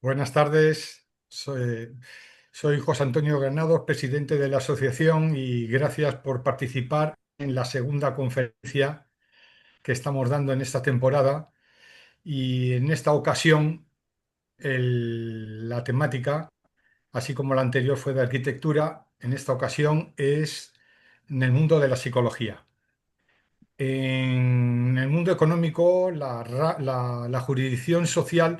Buenas tardes, soy José Antonio Granados, presidente de la asociación y gracias por participar en la segunda conferencia que estamos dando en esta temporada. Y en esta ocasión la temática, así como la anterior fue de arquitectura, en esta ocasión es en el mundo de la psicología. En el mundo económico, la jurisdicción social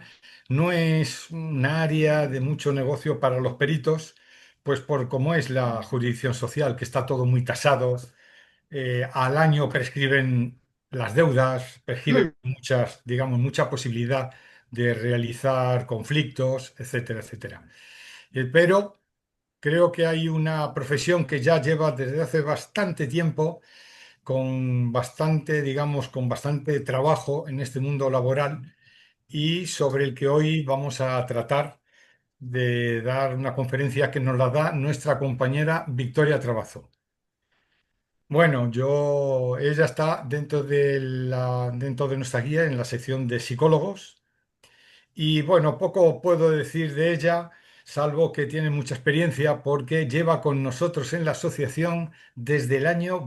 no es un área de mucho negocio para los peritos, pues por cómo es la jurisdicción social, que está todo muy tasado. Al año prescriben las deudas, prescriben muchas, digamos, mucha posibilidad de realizar conflictos, etcétera, etcétera. Pero creo que hay una profesión que ya lleva desde hace bastante tiempo con bastante, digamos, con bastante trabajo en este mundo laboral y sobre el que hoy vamos a tratar de dar una conferencia que nos la da nuestra compañera Victoria Trabazo. Bueno, ella está dentro de nuestra guía en la sección de psicólogos y bueno, poco puedo decir de ella, salvo que tiene mucha experiencia porque lleva con nosotros en la asociación desde el año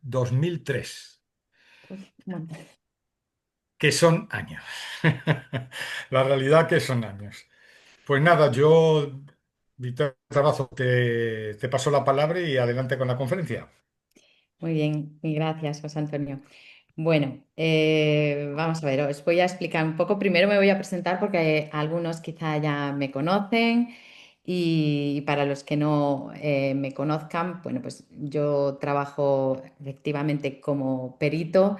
2003. Bueno, Que son años. La realidad que son años. Pues nada, Víctor Trabazo, te paso la palabra y adelante con la conferencia. muy bien, y gracias, José Antonio. Bueno, vamos a ver, os voy a explicar un poco. Primero me voy a presentar porque algunos quizá ya me conocen y para los que no me conozcan, bueno, pues yo trabajo efectivamente como perito,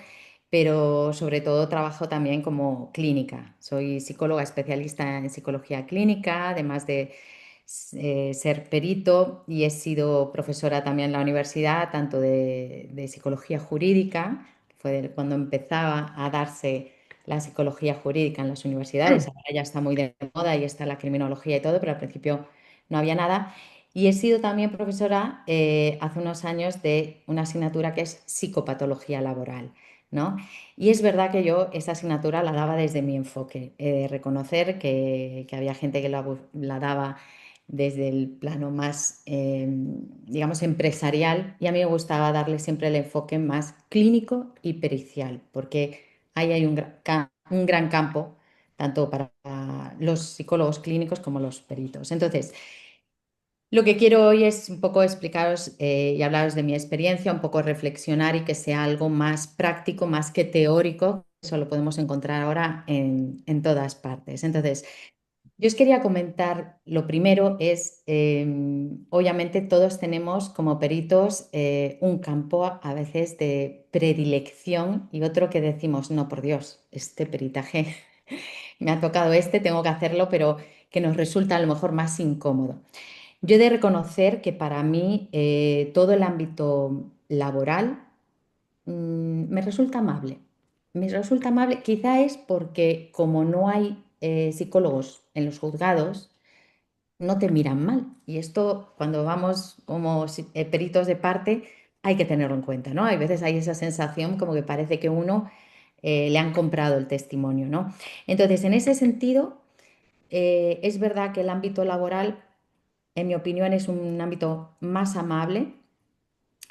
pero sobre todo trabajo también como clínica. Soy psicóloga especialista en psicología clínica, además de ser perito, y he sido profesora también en la universidad, tanto de psicología jurídica, fue cuando empezaba a darse la psicología jurídica en las universidades. Ahora ya está muy de moda y está la criminología y todo, pero al principio no había nada. Y he sido también profesora hace unos años de una asignatura que es psicopatología laboral, ¿no? Y es verdad que yo esa asignatura la daba desde mi enfoque. He de reconocer que había gente que la daba desde el plano más, digamos, empresarial, y a mí me gustaba darle siempre el enfoque más clínico y pericial, porque ahí hay un gran campo, tanto para los psicólogos clínicos como los peritos. Entonces, lo que quiero hoy es un poco explicaros y hablaros de mi experiencia, un poco reflexionar y que sea algo más práctico, más que teórico. Eso lo podemos encontrar ahora en todas partes. Entonces, yo os quería comentar, lo primero es, obviamente todos tenemos como peritos un campo a veces de predilección y otro que decimos, no, por Dios, este peritaje me ha tocado este, tengo que hacerlo, pero que nos resulta a lo mejor más incómodo. Yo he de reconocer que para mí todo el ámbito laboral me resulta amable. Me resulta amable, quizá es porque como no hay psicólogos en los juzgados, no te miran mal. Y esto, cuando vamos como peritos de parte, hay que tenerlo en cuenta, ¿no? Hay veces hay esa sensación como que parece que uno le han comprado el testimonio, ¿no? Entonces, en ese sentido, es verdad que el ámbito laboral, en mi opinión, es un ámbito más amable,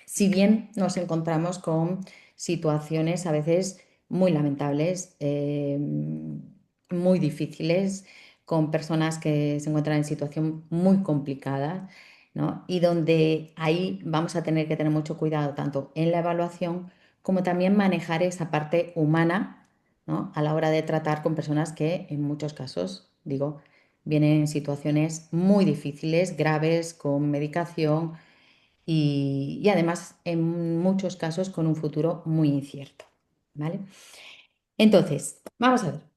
si bien nos encontramos con situaciones a veces muy lamentables, muy difíciles, con personas que se encuentran en situación muy complicada, ¿no? Y donde ahí vamos a tener que tener mucho cuidado tanto en la evaluación como también manejar esa parte humana, ¿no? A la hora de tratar con personas que en muchos casos, digo, vienen en situaciones muy difíciles, graves, con medicación y además en muchos casos con un futuro muy incierto, ¿vale? Entonces, vamos a ver.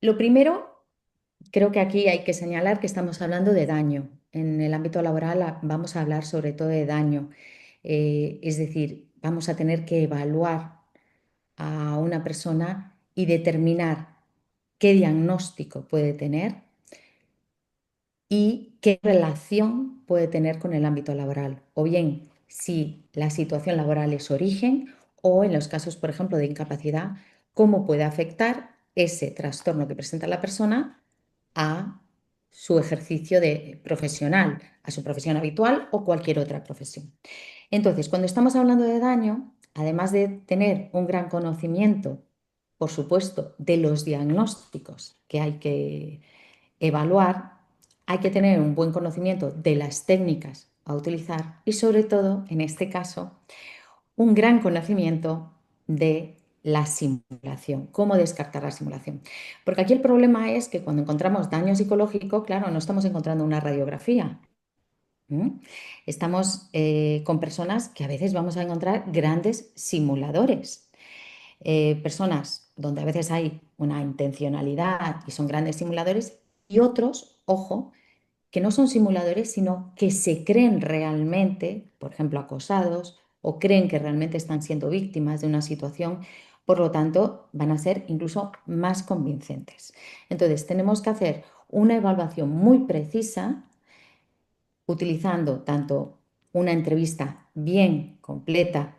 Lo primero, creo que aquí hay que señalar que estamos hablando de daño. En el ámbito laboral vamos a hablar sobre todo de daño. Es decir, vamos a tener que evaluar a una persona y determinar qué diagnóstico puede tener y qué relación puede tener con el ámbito laboral. O bien, si la situación laboral es origen, o en los casos, por ejemplo, de incapacidad, cómo puede afectar ese trastorno que presenta la persona a su ejercicio de profesional, a su profesión habitual o cualquier otra profesión. Entonces, cuando estamos hablando de daño, además de tener un gran conocimiento, por supuesto, de los diagnósticos que hay que evaluar, hay que tener un buen conocimiento de las técnicas a utilizar y sobre todo, en este caso, un gran conocimiento de la simulación, cómo descartar la simulación. Porque aquí el problema es que cuando encontramos daño psicológico, claro, no estamos encontrando una radiografía. ¿Mm? Estamos con personas que a veces vamos a encontrar grandes simuladores, personas donde a veces hay una intencionalidad y son grandes simuladores y otros, ojo, que no son simuladores, sino que se creen realmente, por ejemplo, acosados o creen que realmente están siendo víctimas de una situación, por lo tanto, van a ser incluso más convincentes. Entonces, tenemos que hacer una evaluación muy precisa utilizando tanto una entrevista bien completa,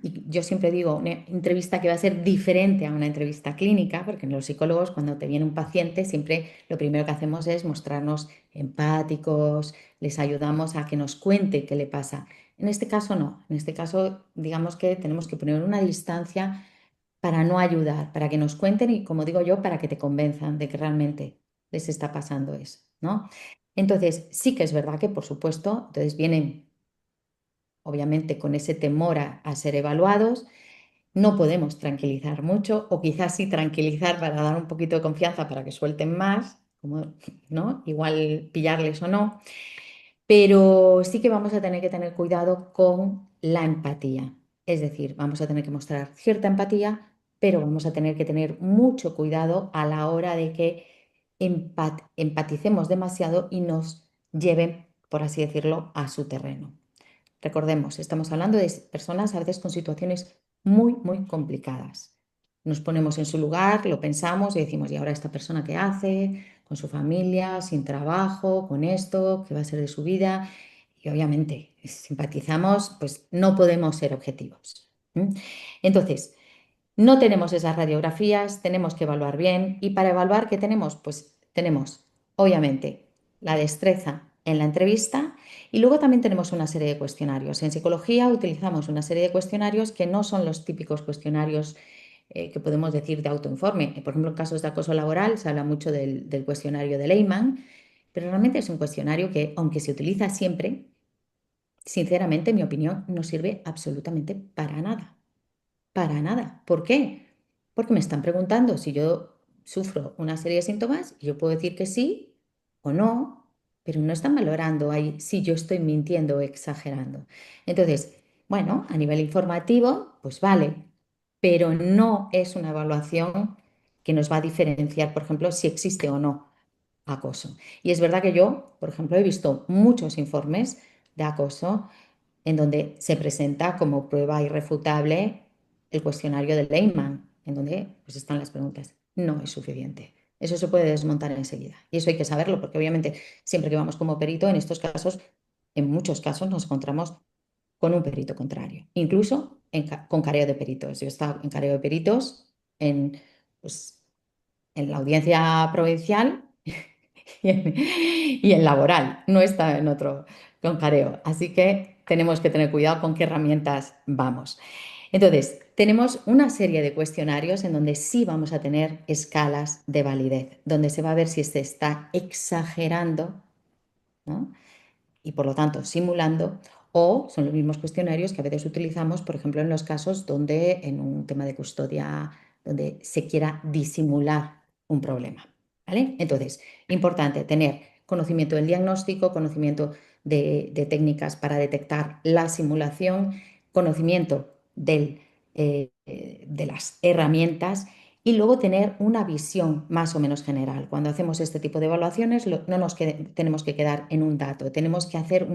y yo siempre digo una entrevista que va a ser diferente a una entrevista clínica, porque en los psicólogos cuando te viene un paciente siempre lo primero que hacemos es mostrarnos empáticos, les ayudamos a que nos cuente qué le pasa. En este caso no, en este caso digamos que tenemos que poner una distancia para no ayudar, para que nos cuenten y como digo yo, para que te convenzan de que realmente les está pasando eso, ¿no? Entonces, sí que es verdad que, por supuesto, entonces vienen obviamente con ese temor a ser evaluados, no podemos tranquilizar mucho o quizás sí tranquilizar para dar un poquito de confianza para que suelten más, como, ¿no? Igual pillarles o no, pero sí que vamos a tener que tener cuidado con la empatía. Es decir, vamos a tener que mostrar cierta empatía, pero vamos a tener que tener mucho cuidado a la hora de que empaticemos demasiado y nos lleven, por así decirlo, a su terreno. Recordemos, estamos hablando de personas a veces con situaciones muy, muy complicadas. Nos ponemos en su lugar, lo pensamos y decimos, ¿y ahora esta persona qué hace? Con su familia, sin trabajo, con esto, ¿qué va a ser de su vida? Y obviamente, si simpatizamos, pues no podemos ser objetivos. ¿Mm? Entonces, no tenemos esas radiografías, tenemos que evaluar bien y para evaluar, ¿qué tenemos? Pues tenemos, obviamente, la destreza en la entrevista y luego también tenemos una serie de cuestionarios. En psicología utilizamos una serie de cuestionarios que no son los típicos cuestionarios que podemos decir de autoinforme. Por ejemplo, en casos de acoso laboral se habla mucho del cuestionario de Lehmann, pero realmente es un cuestionario que, aunque se utiliza siempre, sinceramente, en mi opinión, no sirve absolutamente para nada. Para nada. ¿Por qué? Porque me están preguntando si yo sufro una serie de síntomas y yo puedo decir que sí o no, pero no están valorando ahí si yo estoy mintiendo o exagerando. Entonces, bueno, a nivel informativo, pues vale, pero no es una evaluación que nos va a diferenciar, por ejemplo, si existe o no acoso. Y es verdad que yo, por ejemplo, he visto muchos informes de acoso en donde se presenta como prueba irrefutable el cuestionario de Lehmann, en donde pues, están las preguntas. No es suficiente. Eso se puede desmontar enseguida. Y eso hay que saberlo, porque obviamente siempre que vamos como perito, en estos casos, en muchos casos nos encontramos con un perito contrario, incluso con careo de peritos. Yo he estado en careo de peritos en, pues, en la audiencia provincial y en laboral, no está en otro con careo. Así que tenemos que tener cuidado con qué herramientas vamos. Entonces, tenemos una serie de cuestionarios en donde sí vamos a tener escalas de validez, donde se va a ver si se está exagerando, ¿no? Y por lo tanto simulando, o son los mismos cuestionarios que a veces utilizamos, por ejemplo, en los casos donde en un tema de custodia, donde se quiera disimular un problema. ¿Vale? Entonces, importante tener conocimiento del diagnóstico, conocimiento de técnicas para detectar la simulación, conocimiento de las herramientas y luego tener una visión más o menos general. Cuando hacemos este tipo de evaluaciones, no nos tenemos que quedar en un dato, tenemos que hacer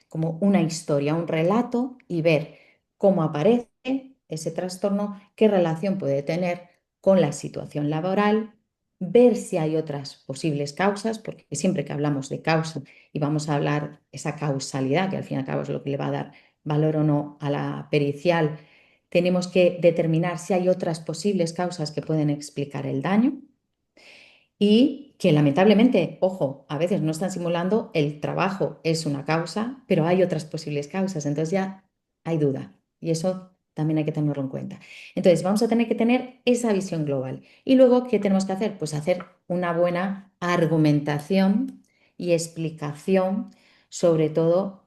como una historia, un relato y ver cómo aparece ese trastorno, qué relación puede tener con la situación laboral, ver si hay otras posibles causas, porque siempre que hablamos de causa y vamos a hablar esa causalidad, que al fin y al cabo es lo que le va a dar valor o no a la pericial, tenemos que determinar si hay otras posibles causas que pueden explicar el daño y que lamentablemente, ojo, a veces no están simulando, el trabajo es una causa, pero hay otras posibles causas, entonces ya hay duda y eso también hay que tenerlo en cuenta. Entonces vamos a tener que tener esa visión global. Y luego, ¿qué tenemos que hacer? Pues hacer una buena argumentación y explicación, sobre todo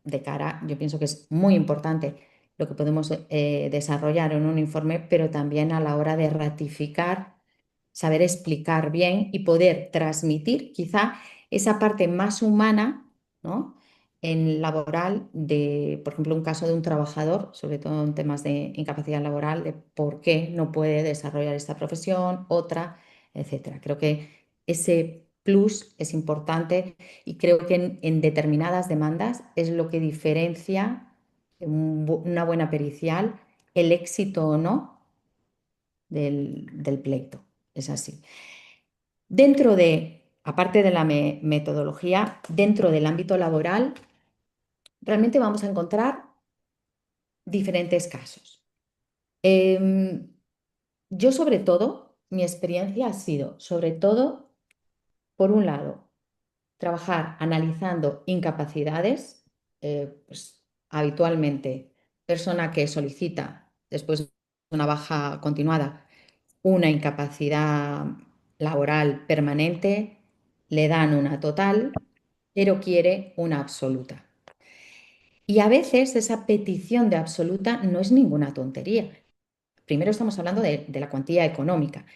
de cara, yo pienso que es muy importante lo que podemos desarrollar en un informe, pero también a la hora de ratificar, saber explicar bien y poder transmitir quizá esa parte más humana, ¿no? En laboral de, por ejemplo, un caso de un trabajador, sobre todo en temas de incapacidad laboral, de por qué no puede desarrollar esta profesión, otra, etcétera. Creo que ese plus es importante y creo que en determinadas demandas es lo que diferencia una buena pericial, el éxito o no del pleito. Es así. Dentro de, aparte de la metodología, dentro del ámbito laboral, realmente vamos a encontrar diferentes casos. Em, yo sobre todo, mi experiencia ha sido, sobre todo, por un lado, trabajar analizando incapacidades, pues, habitualmente persona que solicita después de una baja continuada una incapacidad laboral permanente, le dan una total, pero quiere una absoluta. Y a veces esa petición de absoluta no es ninguna tontería. Primero estamos hablando de la cuantía económica,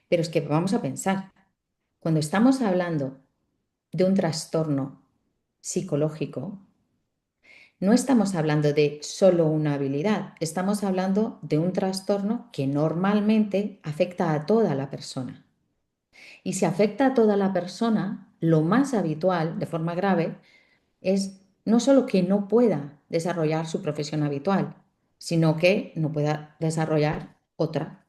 pero es que vamos a pensar, cuando estamos hablando de un trastorno psicológico, no estamos hablando de solo una habilidad, estamos hablando de un trastorno que normalmente afecta a toda la persona. Y si afecta a toda la persona, lo más habitual, de forma grave, es no solo que no pueda desarrollar su profesión habitual, sino que no pueda desarrollar otra.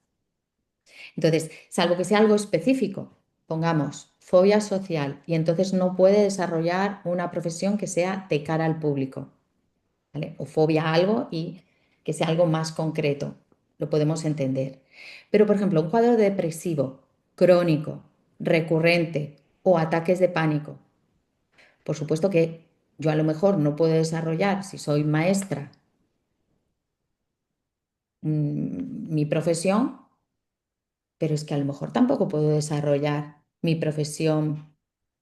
Entonces, salvo que sea algo específico, pongamos fobia social y entonces no puede desarrollar una profesión que sea de cara al público, ¿vale? O fobia a algo y que sea algo más concreto, lo podemos entender. Pero, por ejemplo, un cuadro depresivo crónico, recurrente o ataques de pánico, por supuesto que yo a lo mejor no puedo desarrollar, si soy maestra, mi profesión, pero es que a lo mejor tampoco puedo desarrollar mi profesión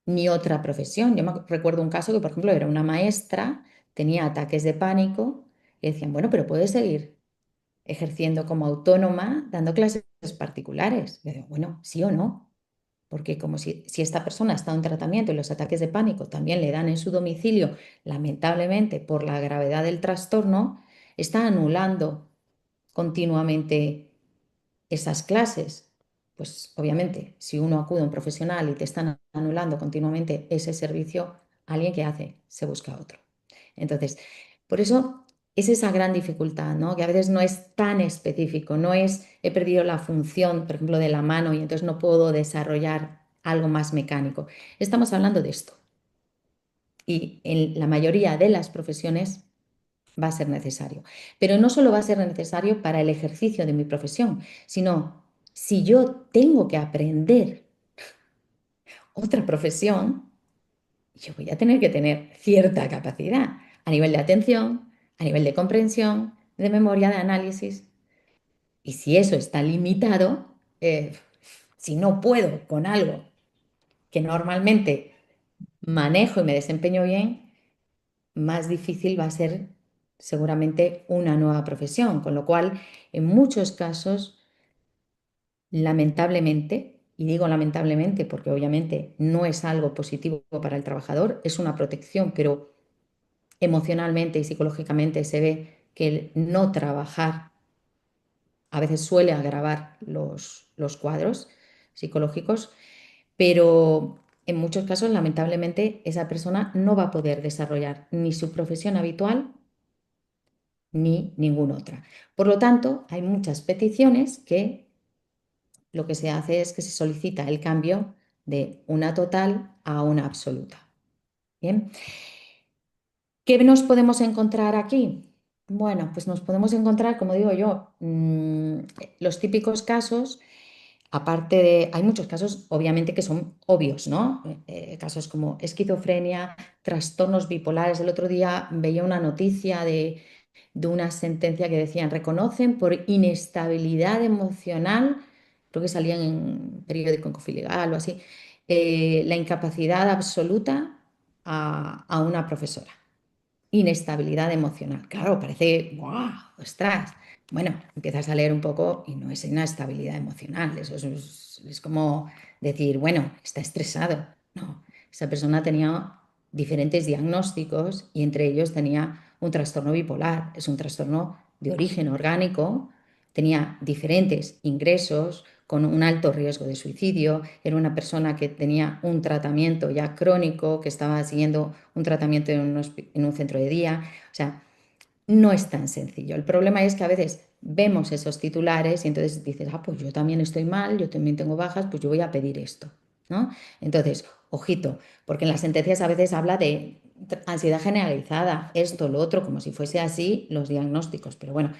ni otra profesión. Yo me recuerdo un caso que, por ejemplo, era una maestra, tenía ataques de pánico y decían, bueno, pero puedes seguir ejerciendo como autónoma dando clases particulares. Le digo, bueno, sí o no, porque como si esta persona está en tratamiento y los ataques de pánico también le dan en su domicilio, lamentablemente por la gravedad del trastorno, está anulando continuamente esas clases. Pues obviamente, si uno acude a un profesional y te están anulando continuamente ese servicio, ¿alguien qué hace? Se busca otro. Entonces, por eso es esa gran dificultad, ¿no? Que a veces no es tan específico, no es he perdido la función, por ejemplo, de la mano y entonces no puedo desarrollar algo más mecánico. Estamos hablando de esto. Y en la mayoría de las profesiones va a ser necesario. Pero no solo va a ser necesario para el ejercicio de mi profesión, sino si yo tengo que aprender otra profesión, yo voy a tener que tener cierta capacidad a nivel de atención, a nivel de comprensión, de memoria, de análisis. Y si eso está limitado, si no puedo con algo que normalmente manejo y me desempeño bien, más difícil va a ser seguramente una nueva profesión. Con lo cual, en muchos casos, lamentablemente, y digo lamentablemente porque obviamente no es algo positivo para el trabajador, es una protección, pero emocionalmente y psicológicamente se ve que el no trabajar a veces suele agravar los cuadros psicológicos, pero en muchos casos, lamentablemente, esa persona no va a poder desarrollar ni su profesión habitual ni ninguna otra. Por lo tanto, hay muchas peticiones que lo que se hace es que se solicita el cambio de una total a una absoluta. Bien, ¿qué nos podemos encontrar aquí? Bueno, pues nos podemos encontrar, como digo yo, los típicos casos. aparte de, hay muchos casos obviamente que son obvios, ¿no? Casos como esquizofrenia, trastornos bipolares. El otro día veía una noticia de una sentencia que decían, reconocen por inestabilidad emocional, creo que salía en un periódico en Cofiligal o así, la incapacidad absoluta a una profesora. Inestabilidad emocional. Claro, parece, ¡guau! ¡Ostras! Bueno, empiezas a leer un poco y no es inestabilidad emocional. Eso es como decir, bueno, está estresado. No, esa persona tenía diferentes diagnósticos y entre ellos tenía un trastorno bipolar. Es un trastorno de origen orgánico, tenía diferentes ingresos con un alto riesgo de suicidio, era una persona que tenía un tratamiento ya crónico, que estaba siguiendo un tratamiento en un centro de día. O sea, no es tan sencillo. El problema es que a veces vemos esos titulares y entonces dices, ah, pues yo también estoy mal, yo también tengo bajas, pues yo voy a pedir esto, ¿no? Entonces, ojito, porque en las sentencias a veces habla de ansiedad generalizada, esto, lo otro, como si fuese así los diagnósticos, pero bueno,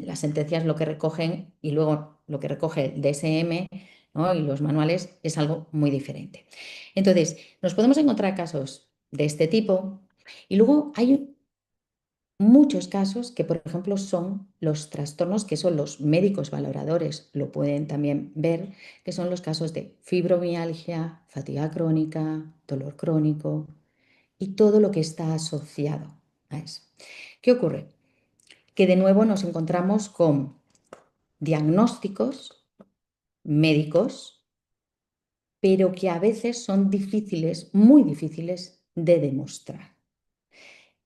las sentencias lo que recogen y luego lo que recoge el DSM, ¿no? Y los manuales es algo muy diferente. Entonces, nos podemos encontrar casos de este tipo y luego hay muchos casos que, por ejemplo, son los trastornos que son los médicos valoradores, lo pueden también ver, que son los casos de fibromialgia, fatiga crónica, dolor crónico y todo lo que está asociado a eso. ¿Qué ocurre? Que de nuevo nos encontramos con diagnósticos médicos, pero que a veces son difíciles, muy difíciles de demostrar.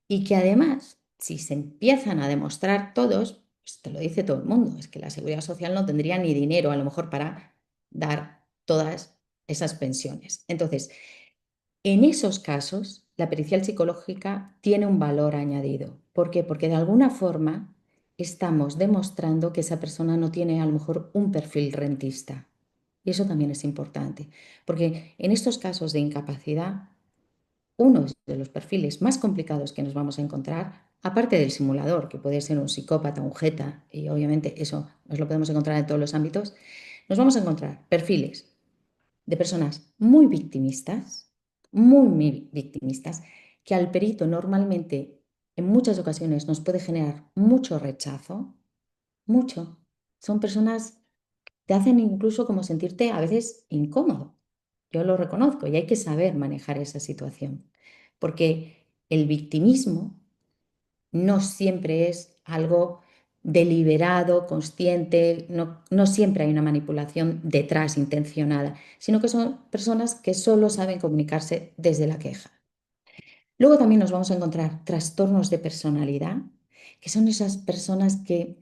Y que además, si se empiezan a demostrar todos, pues te lo dice todo el mundo, es que la Seguridad Social no tendría ni dinero a lo mejor para dar todas esas pensiones. Entonces, en esos casos, la pericial psicológica tiene un valor añadido. ¿Por qué? Porque de alguna forma estamos demostrando que esa persona no tiene a lo mejor un perfil rentista. Y eso también es importante, porque en estos casos de incapacidad, uno de los perfiles más complicados que nos vamos a encontrar, aparte del simulador, que puede ser un psicópata, un jeta, y obviamente eso nos lo podemos encontrar en todos los ámbitos, nos vamos a encontrar perfiles de personas muy victimistas, que al perito normalmente en muchas ocasiones nos puede generar mucho rechazo, mucho. Son personas que te hacen incluso como sentirte a veces incómodo. Yo lo reconozco y hay que saber manejar esa situación, porque el victimismo no siempre es algo deliberado, consciente, no siempre hay una manipulación detrás intencionada, sino que son personas que solo saben comunicarse desde la queja. Luego también nos vamos a encontrar trastornos de personalidad, que son esas personas que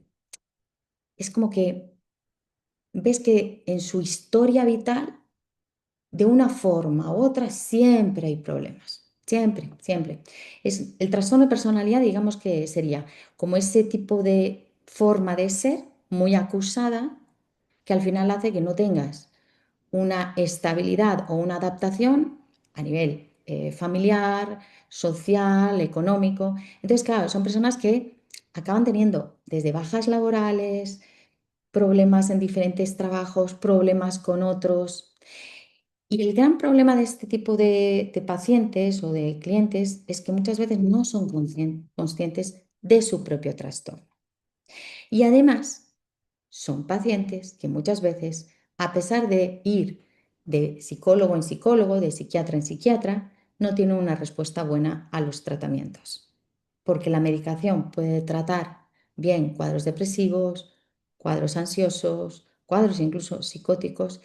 es como que ves que en su historia vital, de una forma u otra, siempre hay problemas. Siempre, siempre. Es, el trastorno de personalidad, digamos que sería como ese tipo de forma de ser muy acusada que al final hace que no tengas una estabilidad o una adaptación a nivel familiar, social, económico. Entonces, claro, son personas que acaban teniendo desde bajas laborales, problemas en diferentes trabajos, problemas con otros. Y el gran problema de este tipo de pacientes o de clientes es que muchas veces no son conscientes de su propio trastorno. Y además son pacientes que muchas veces, a pesar de ir de psicólogo en psicólogo, de psiquiatra en psiquiatra, no tienen una respuesta buena a los tratamientos. Porque la medicación puede tratar bien cuadros depresivos, cuadros ansiosos, cuadros incluso psicóticos,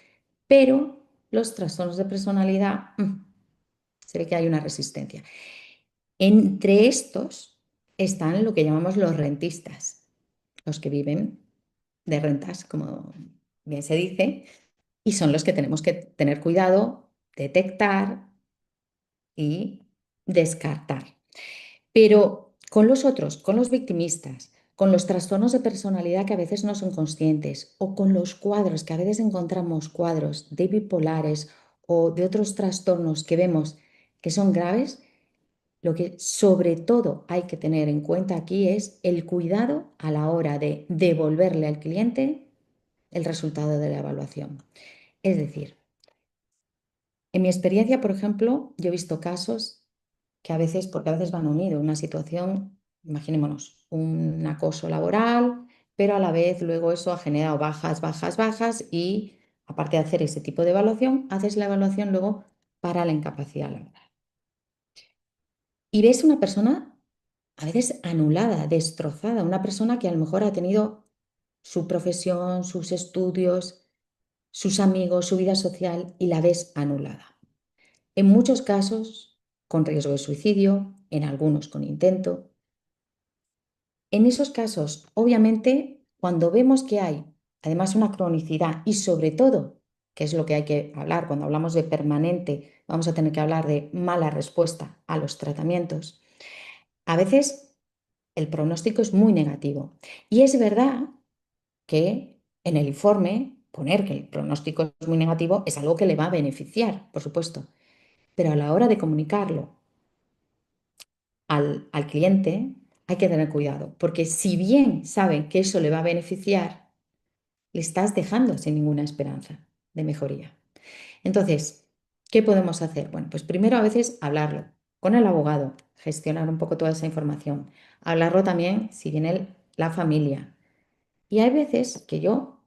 pero los trastornos de personalidad, se ve que hay una resistencia. Entre estos están lo que llamamos los rentistas, los que viven de rentas, como bien se dice, y son los que tenemos que tener cuidado, detectar y descartar. Pero con los otros, con los victimistas, con los trastornos de personalidad que a veces no son conscientes, o con los cuadros, que a veces encontramos cuadros de bipolares o de otros trastornos que vemos que son graves, lo que sobre todo hay que tener en cuenta aquí es el cuidado a la hora de devolverle al cliente el resultado de la evaluación. Es decir, en mi experiencia, por ejemplo, yo he visto casos que a veces, porque a veces van unidos, una situación, imaginémonos, un acoso laboral, pero a la vez luego eso ha generado bajas, bajas, bajas y aparte de hacer ese tipo de evaluación, haces la evaluación luego para la incapacidad laboral. Y ves una persona a veces anulada, destrozada, una persona que a lo mejor ha tenido su profesión, sus estudios, sus amigos, su vida social y la ves anulada. En muchos casos con riesgo de suicidio, en algunos con intento. En esos casos, obviamente, cuando vemos que hay además una cronicidad y sobre todo, que es lo que hay que hablar, cuando hablamos de permanente, vamos a tener que hablar de mala respuesta a los tratamientos, a veces el pronóstico es muy negativo. Y es verdad que en el informe poner que el pronóstico es muy negativo es algo que le va a beneficiar, por supuesto, pero a la hora de comunicarlo al cliente hay que tener cuidado, porque si bien saben que eso le va a beneficiar, le estás dejando sin ninguna esperanza de mejoría. Entonces, ¿qué podemos hacer? Bueno, pues primero a veces hablarlo con el abogado, gestionar un poco toda esa información, hablarlo también si viene la familia. Y hay veces que yo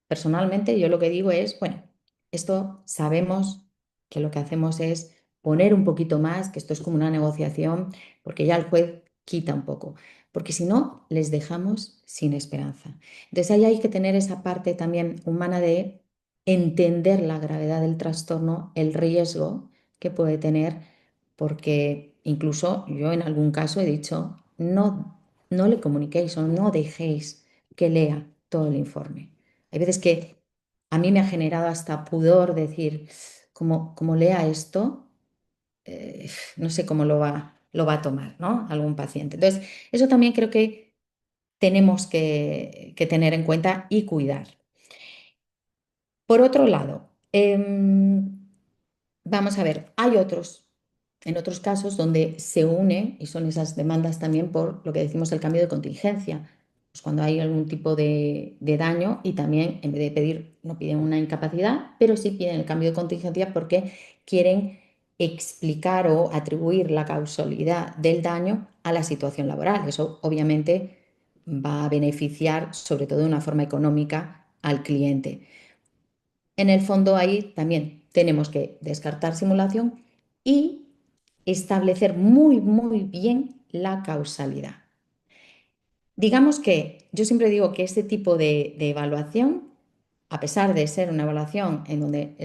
personalmente, yo lo que digo es, bueno, esto sabemos que lo que hacemos es poner un poquito más, que esto es como una negociación, porque ya el juez quita un poco, porque si no, les dejamos sin esperanza. Entonces ahí hay que tener esa parte también humana de entender la gravedad del trastorno, el riesgo que puede tener, porque incluso yo en algún caso he dicho, no, no le comuniquéis o no dejéis que lea todo el informe. Hay veces que a mí me ha generado hasta pudor decir, como lea esto, no sé cómo lo va a tomar, ¿no? Algún paciente. Entonces, eso también creo que tenemos que tener en cuenta y cuidar. Por otro lado, vamos a ver, hay en otros casos donde se une, y son esas demandas también por lo que decimos el cambio de contingencia, pues cuando hay algún tipo de daño y también en vez de pedir, no piden una incapacidad, pero sí piden el cambio de contingencia porque quieren explicar o atribuir la causalidad del daño a la situación laboral. Eso obviamente va a beneficiar sobre todo de una forma económica al cliente. En el fondo ahí también tenemos que descartar simulación y establecer muy, muy bien la causalidad. Digamos que yo siempre digo que este tipo de evaluación, a pesar de ser una evaluación en donde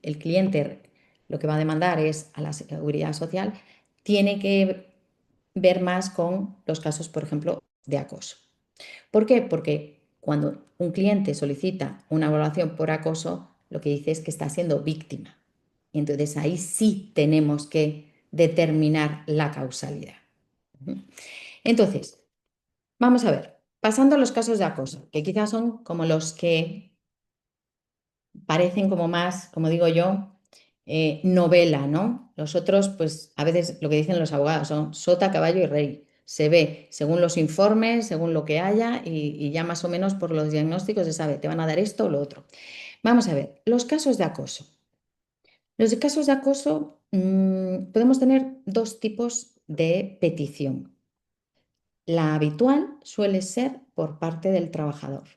el cliente lo que va a demandar es a la seguridad social, tiene que ver más con los casos, por ejemplo, de acoso. ¿Por qué? Porque cuando un cliente solicita una evaluación por acoso, lo que dice es que está siendo víctima. Y entonces ahí sí tenemos que determinar la causalidad. Entonces, vamos a ver, pasando a los casos de acoso, que quizás son como los que parecen como más, como digo yo, novela, ¿no? Los otros, pues a veces lo que dicen los abogados son sota, caballo y rey. Se ve según los informes, según lo que haya y ya más o menos por los diagnósticos se sabe, te van a dar esto o lo otro. Vamos a ver, los casos de acoso. Los casos de acoso podemos tener dos tipos de petición. La habitual suele ser por parte del trabajador.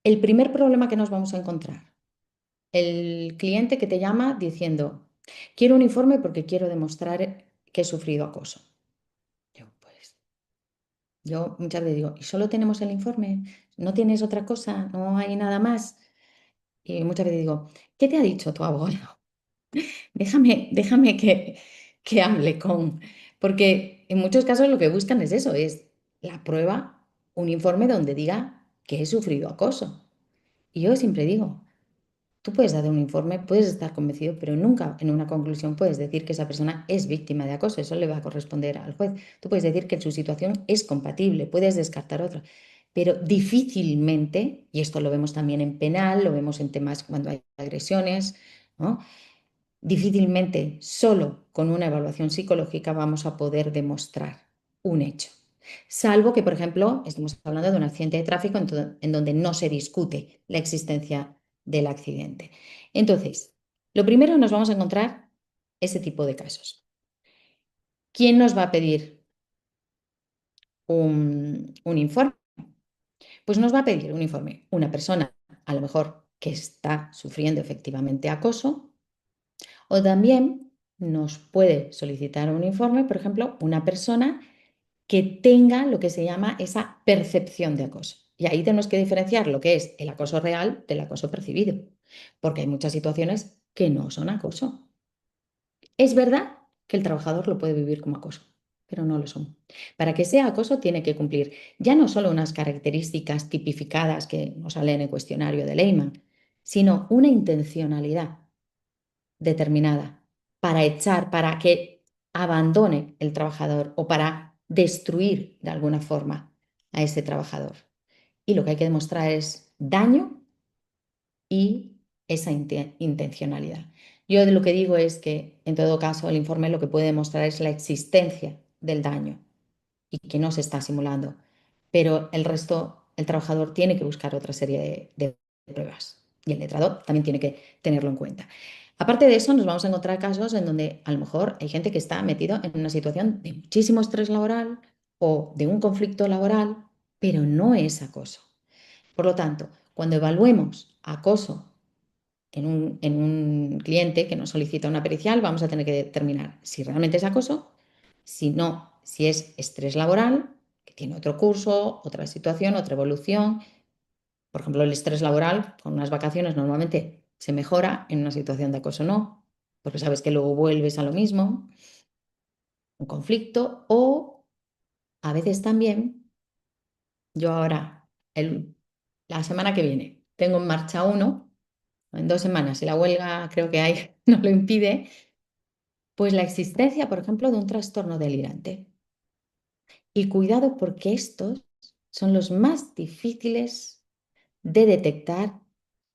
El primer problema que nos vamos a encontrar, el cliente que te llama diciendo, quiero un informe porque quiero demostrar que he sufrido acoso. Yo muchas veces digo, ¿y solo tenemos el informe? ¿No tienes otra cosa? ¿No hay nada más? Y muchas veces digo, ¿qué te ha dicho tu abogado? Déjame que hable con... Porque en muchos casos lo que buscan es eso, es la prueba, un informe donde diga que he sufrido acoso. Y yo siempre digo, tú puedes dar un informe, puedes estar convencido, pero nunca en una conclusión puedes decir que esa persona es víctima de acoso. Eso le va a corresponder al juez. Tú puedes decir que su situación es compatible, puedes descartar otra, pero difícilmente, y esto lo vemos también en penal, lo vemos en temas cuando hay agresiones, ¿no? Difícilmente solo con una evaluación psicológica vamos a poder demostrar un hecho. salvo que, por ejemplo, estemos hablando de un accidente de tráfico en donde no se discute la existencia del accidente. Entonces, lo primero nos vamos a encontrar ese tipo de casos. ¿Quién nos va a pedir un informe? Pues nos va a pedir un informe una persona, a lo mejor que está sufriendo efectivamente acoso, o también nos puede solicitar un informe, por ejemplo, una persona que tenga lo que se llama esa percepción de acoso. Y ahí tenemos que diferenciar lo que es el acoso real del acoso percibido, porque hay muchas situaciones que no son acoso. Es verdad que el trabajador lo puede vivir como acoso, pero no lo son. Para que sea acoso tiene que cumplir ya no solo unas características tipificadas que nos salen en el cuestionario de Lehmann, sino una intencionalidad determinada para echar, para que abandone el trabajador o para destruir de alguna forma a ese trabajador. Y lo que hay que demostrar es daño y esa intencionalidad. Yo lo que digo es que, en todo caso, el informe lo que puede demostrar es la existencia del daño y que no se está simulando, pero el resto, el trabajador tiene que buscar otra serie de pruebas y el letrado también tiene que tenerlo en cuenta. Aparte de eso, nos vamos a encontrar casos en donde a lo mejor hay gente que está metido en una situación de muchísimo estrés laboral o de un conflicto laboral, pero no es acoso. Por lo tanto, cuando evaluemos acoso en un cliente que nos solicita una pericial, vamos a tener que determinar si realmente es acoso, si no, si es estrés laboral, que tiene otro curso, otra situación, otra evolución. Por ejemplo, el estrés laboral con unas vacaciones normalmente se mejora, en una situación de acoso no, porque sabes que luego vuelves a lo mismo, un conflicto, o a veces también, yo ahora, la semana que viene, tengo en marcha uno, en 2 semanas, si la huelga creo que hay no lo impide, pues la existencia, por ejemplo, de un trastorno delirante. Y cuidado porque estos son los más difíciles de detectar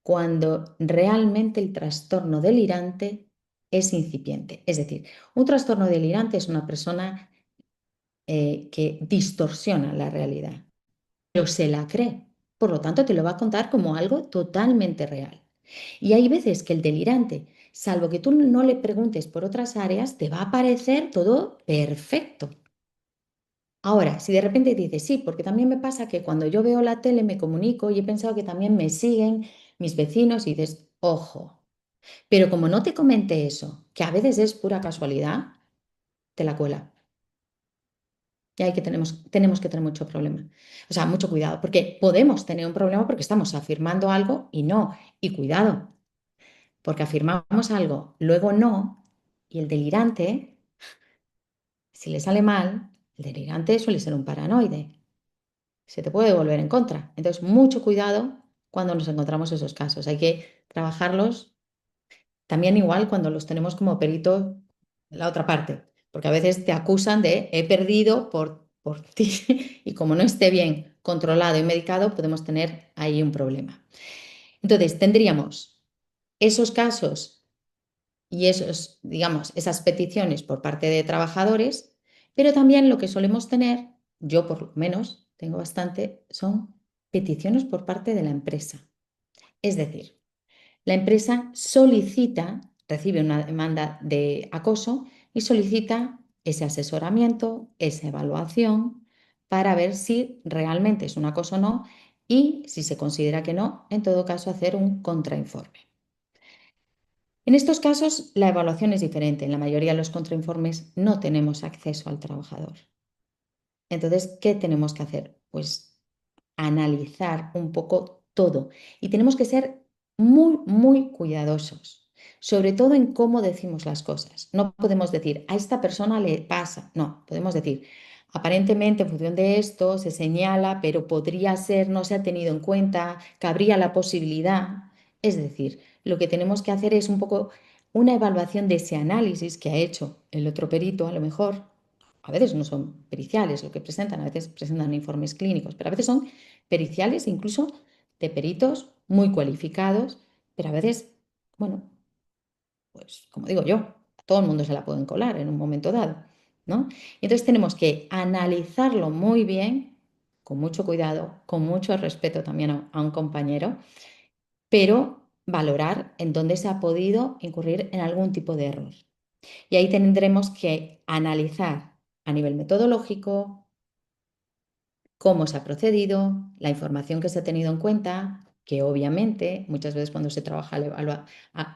cuando realmente el trastorno delirante es incipiente. Es decir, un trastorno delirante es una persona que distorsiona la realidad, pero se la cree. Por lo tanto, te lo va a contar como algo totalmente real. Y hay veces que el delirante, salvo que tú no le preguntes por otras áreas, te va a parecer todo perfecto. Ahora, si de repente dices, sí, porque también me pasa que cuando yo veo la tele me comunico y he pensado que también me siguen mis vecinos y dices, ojo, pero como no te comente eso, que a veces es pura casualidad, te la cuela. Y ahí que tenemos que tener mucho problema. O sea, mucho cuidado, porque podemos tener un problema porque estamos afirmando algo y no. Y cuidado, porque afirmamos algo, luego no, y el delirante, si le sale mal, el delirante suele ser un paranoide. Se te puede volver en contra. Entonces, mucho cuidado cuando nos encontramos esos casos. Hay que trabajarlos también igual cuando los tenemos como perito en la otra parte, porque a veces te acusan de he perdido por ti y como no esté bien controlado y medicado, podemos tener ahí un problema. Entonces, tendríamos esos casos y esos, digamos, esas peticiones por parte de trabajadores, pero también lo que solemos tener, yo por lo menos tengo bastante, son peticiones por parte de la empresa. Es decir, la empresa solicita, recibe una demanda de acoso y solicita ese asesoramiento, esa evaluación para ver si realmente es un acoso o no y si se considera que no, en todo caso hacer un contrainforme. En estos casos, la evaluación es diferente. En la mayoría de los contrainformes no tenemos acceso al trabajador. Entonces, ¿qué tenemos que hacer? Pues analizar un poco todo y tenemos que ser muy, muy cuidadosos, sobre todo en cómo decimos las cosas. No podemos decir, a esta persona le pasa. No, podemos decir, aparentemente en función de esto se señala, pero podría ser, no se ha tenido en cuenta, cabría la posibilidad. Es decir, lo que tenemos que hacer es un poco una evaluación de ese análisis que ha hecho el otro perito, a lo mejor. A veces no son periciales lo que presentan, a veces presentan informes clínicos, pero a veces son periciales incluso de peritos muy cualificados, pero a veces, bueno, pues como digo yo, a todo el mundo se la pueden colar en un momento dado. ¿no? Y entonces tenemos que analizarlo muy bien, con mucho cuidado, con mucho respeto también a un compañero, pero valorar en dónde se ha podido incurrir en algún tipo de error. Y ahí tendremos que analizar a nivel metodológico cómo se ha procedido, la información que se ha tenido en cuenta, que obviamente muchas veces cuando se trabaja,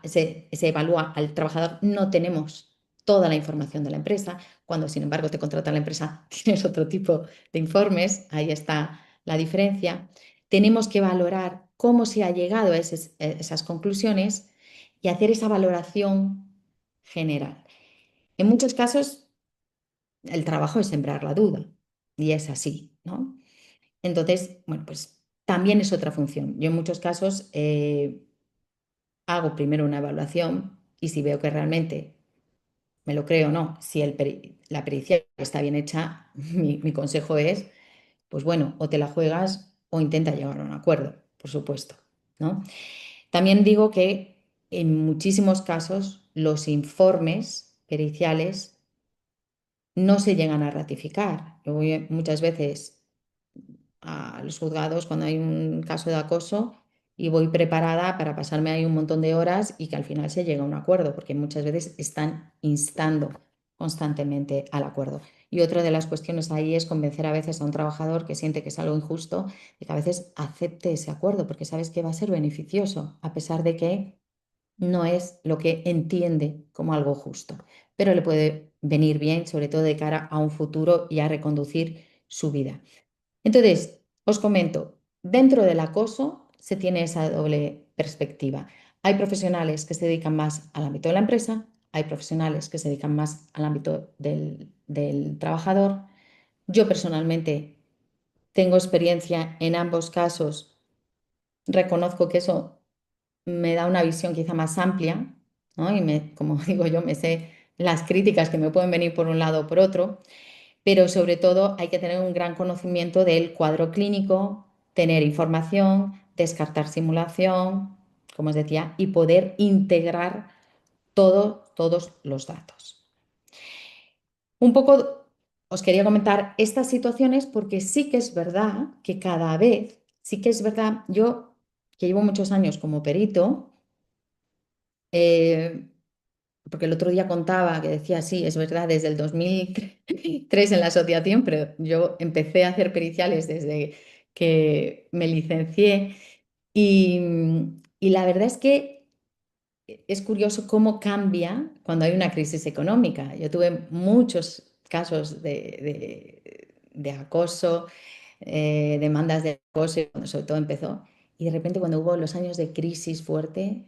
se evalúa al trabajador, no tenemos toda la información de la empresa. Cuando sin embargo te contrata la empresa, tienes otro tipo de informes, ahí está la diferencia. Tenemos que valorar cómo se ha llegado a esas conclusiones y hacer esa valoración general. En muchos casos, el trabajo es sembrar la duda y es así, ¿no? Entonces, bueno, pues también es otra función. Yo en muchos casos hago primero una evaluación y si veo que realmente me lo creo o no, si la pericia está bien hecha, mi consejo es, pues bueno, o te la juegas o intenta llegar a un acuerdo, por supuesto, ¿no? También digo que en muchísimos casos los informes periciales no se llegan a ratificar. Yo voy muchas veces a los juzgados cuando hay un caso de acoso y voy preparada para pasarme ahí un montón de horas y que al final se llegue a un acuerdo, porque muchas veces están instando constantemente al acuerdo. Y otra de las cuestiones ahí es convencer a veces a un trabajador que siente que es algo injusto de que a veces acepte ese acuerdo, porque sabes que va a ser beneficioso, a pesar de que no es lo que entiende como algo justo, pero le puede venir bien, sobre todo de cara a un futuro y a reconducir su vida. Entonces, os comento, dentro del acoso se tiene esa doble perspectiva. Hay profesionales que se dedican más al ámbito de la empresa, hay profesionales que se dedican más al ámbito del trabajador. Yo personalmente tengo experiencia en ambos casos, reconozco que eso me da una visión quizá más amplia, ¿no? Y como digo yo, me sé las críticas que me pueden venir por un lado o por otro, pero sobre todo hay que tener un gran conocimiento del cuadro clínico, tener información, descartar simulación, como os decía, y poder integrar todos los datos. Un poco os quería comentar estas situaciones porque sí que es verdad que cada vez, sí que es verdad, yo que llevo muchos años como perito, eh, porque el otro día contaba que decía, sí, es verdad, desde el 2003 en la asociación, pero yo empecé a hacer periciales desde que me licencié y, y la verdad es que es curioso cómo cambia cuando hay una crisis económica. Yo tuve muchos casos de acoso, demandas de acoso, cuando sobre todo empezó, y de repente cuando hubo los años de crisis fuerte,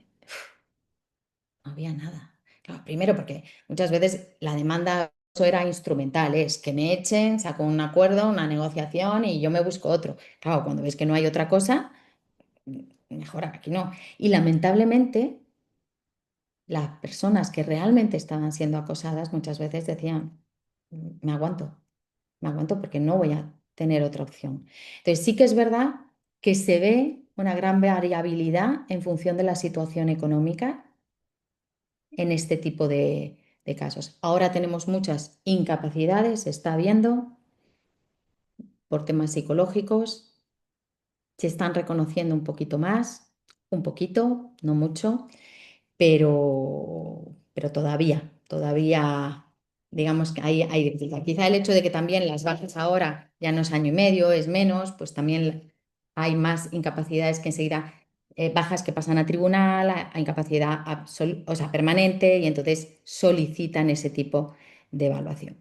no había nada. Claro, primero porque muchas veces la demanda eso era instrumental, es que me echen, saco un acuerdo, una negociación y yo me busco otro. Claro, cuando ves que no hay otra cosa, mejor aquí no. Y lamentablemente, las personas que realmente estaban siendo acosadas muchas veces decían, me aguanto porque no voy a tener otra opción. Entonces sí que es verdad que se ve una gran variabilidad en función de la situación económica en este tipo de casos. Ahora tenemos muchas incapacidades, se está viendo por temas psicológicos, se están reconociendo un poquito más, un poquito, no mucho, pero todavía, digamos que hay dificultad. Quizá el hecho de que también las bajas ahora ya no es año y medio, es menos, pues también hay más incapacidades que enseguida, bajas que pasan a tribunal, a incapacidad o sea, permanente, y entonces solicitan ese tipo de evaluación.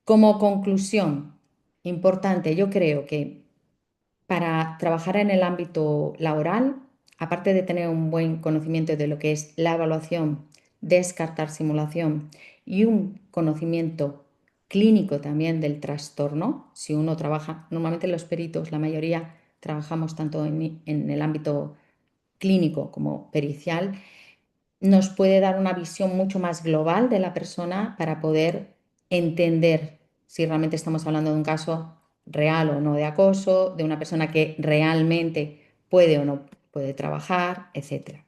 Como conclusión, importante, yo creo que para trabajar en el ámbito laboral, aparte de tener un buen conocimiento de lo que es la evaluación, descartar simulación y un conocimiento clínico también del trastorno, si uno trabaja, normalmente los peritos, la mayoría trabajamos tanto en el ámbito clínico como pericial, nos puede dar una visión mucho más global de la persona para poder entender si realmente estamos hablando de un caso real o no de acoso, de una persona que realmente puede o no puede trabajar, etcétera.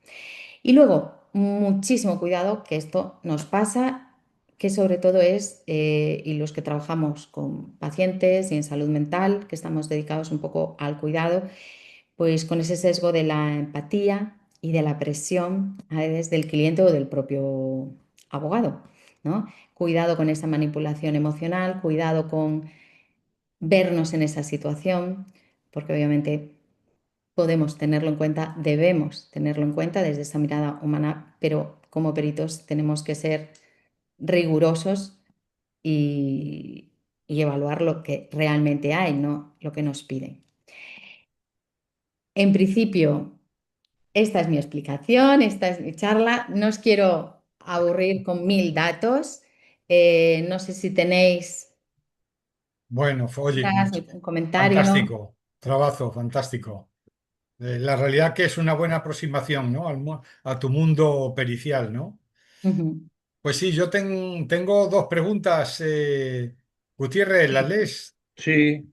Y luego, muchísimo cuidado, que esto nos pasa que sobre todo es, y los que trabajamos con pacientes y en salud mental, que estamos dedicados un poco al cuidado, pues con ese sesgo de la empatía y de la presión a veces del cliente o del propio abogado, ¿no? Cuidado con esa manipulación emocional, cuidado con vernos en esa situación, porque obviamente podemos tenerlo en cuenta, debemos tenerlo en cuenta desde esa mirada humana, pero como peritos tenemos que ser rigurosos y, y evaluar lo que realmente hay, no lo que nos piden. En principio, esta es mi explicación, esta es mi charla. No os quiero aburrir con 1000 datos. No sé si tenéis Bueno, oye, un comentario. fantástico, trabajo, fantástico. La realidad que es una buena aproximación, ¿no? A tu mundo pericial, ¿no? Ujú. Pues sí, yo tengo dos preguntas. Gutiérrez, ¿las lees? Sí,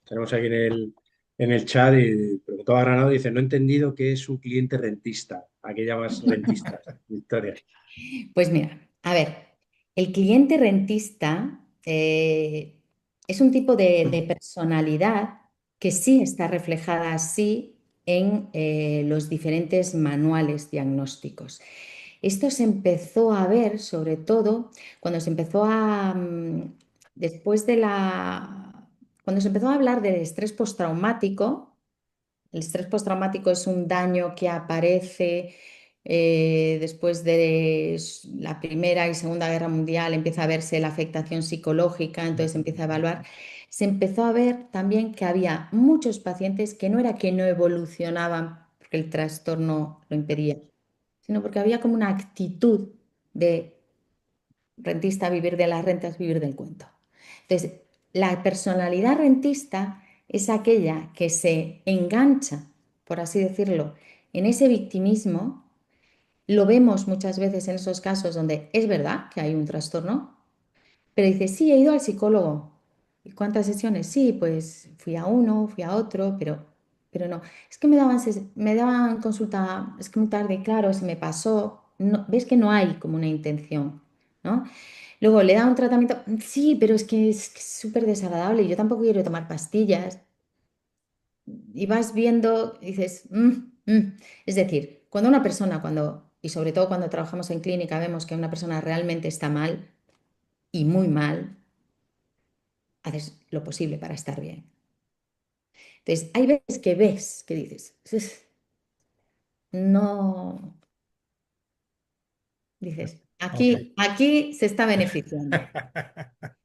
tenemos aquí en el chat y preguntaba a Granado, dice, no he entendido qué es un cliente rentista. ¿A qué llamas rentista, Victoria? Pues mira, a ver, el cliente rentista es un tipo de personalidad que sí está reflejada así en los diferentes manuales diagnósticos. Esto se empezó a ver sobre todo cuando se empezó a, después de cuando se empezó a hablar del estrés postraumático. El estrés postraumático es un daño que aparece después de la Primera y Segunda Guerra Mundial, empieza a verse la afectación psicológica, entonces se empieza a evaluar. Se empezó a ver también que había muchos pacientes que no era que no evolucionaban porque el trastorno lo impedía, sino porque había como una actitud de rentista, vivir de las rentas, vivir del cuento. Entonces, la personalidad rentista es aquella que se engancha, por así decirlo, en ese victimismo. Lo vemos muchas veces en esos casos donde es verdad que hay un trastorno, pero dice, sí, he ido al psicólogo. ¿Y cuántas sesiones? Sí, pues fui a uno, fui a otro, pero no. Es que me daban consulta, es que muy tarde, claro, se me pasó. No, ves que no hay como una intención, ¿no? Luego le da un tratamiento, sí, pero es que es súper desagradable y yo tampoco quiero tomar pastillas. Y vas viendo, y dices, Es decir, cuando una persona, y sobre todo cuando trabajamos en clínica, vemos que una persona realmente está mal y muy mal, haces lo posible para estar bien. Entonces, hay veces que ves, que dices, no, dices, Ok. aquí se está beneficiando.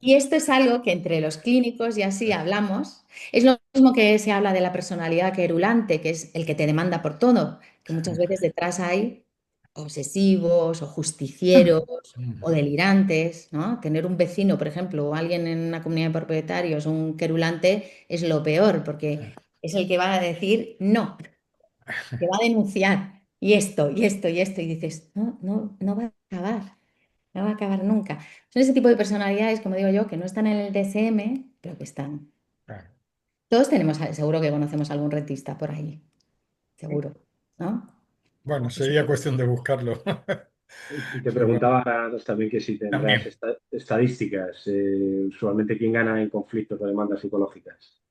Y esto es algo que entre los clínicos y así hablamos. Es lo mismo que se habla de la personalidad querulante, que es el que te demanda por todo, que muchas veces detrás hay obsesivos o justicieros o delirantes, ¿no? Tener un vecino, por ejemplo, o alguien en una comunidad de propietarios, un querulante, es lo peor, porque es el que va a decir no, que va a denunciar y esto, y esto, y esto, y dices, no, no, no va a acabar. No va a acabar nunca. Son ese tipo de personalidades, como digo yo, que no están en el DSM, pero que están. Todos tenemos, seguro que conocemos algún rentista por ahí, seguro, ¿no? Bueno, Eso. sería cuestión de buscarlo. Y te Pero bueno, preguntaba Granados también que si tendrás también. estadísticas, usualmente quién gana en conflictos o demandas psicológicas.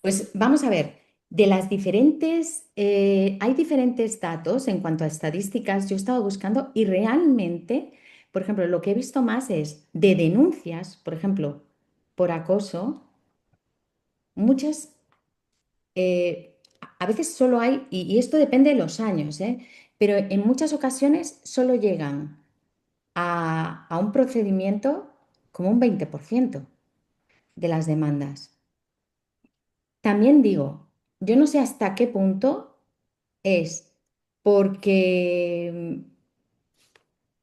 Pues vamos a ver, de las diferentes, hay diferentes datos en cuanto a estadísticas. Yo he estado buscando y realmente, por ejemplo, lo que he visto más es de denuncias, por ejemplo, por acoso, muchas a veces solo hay, y esto depende de los años, pero en muchas ocasiones solo llegan a un procedimiento como un 20% de las demandas. También digo, yo no sé hasta qué punto es porque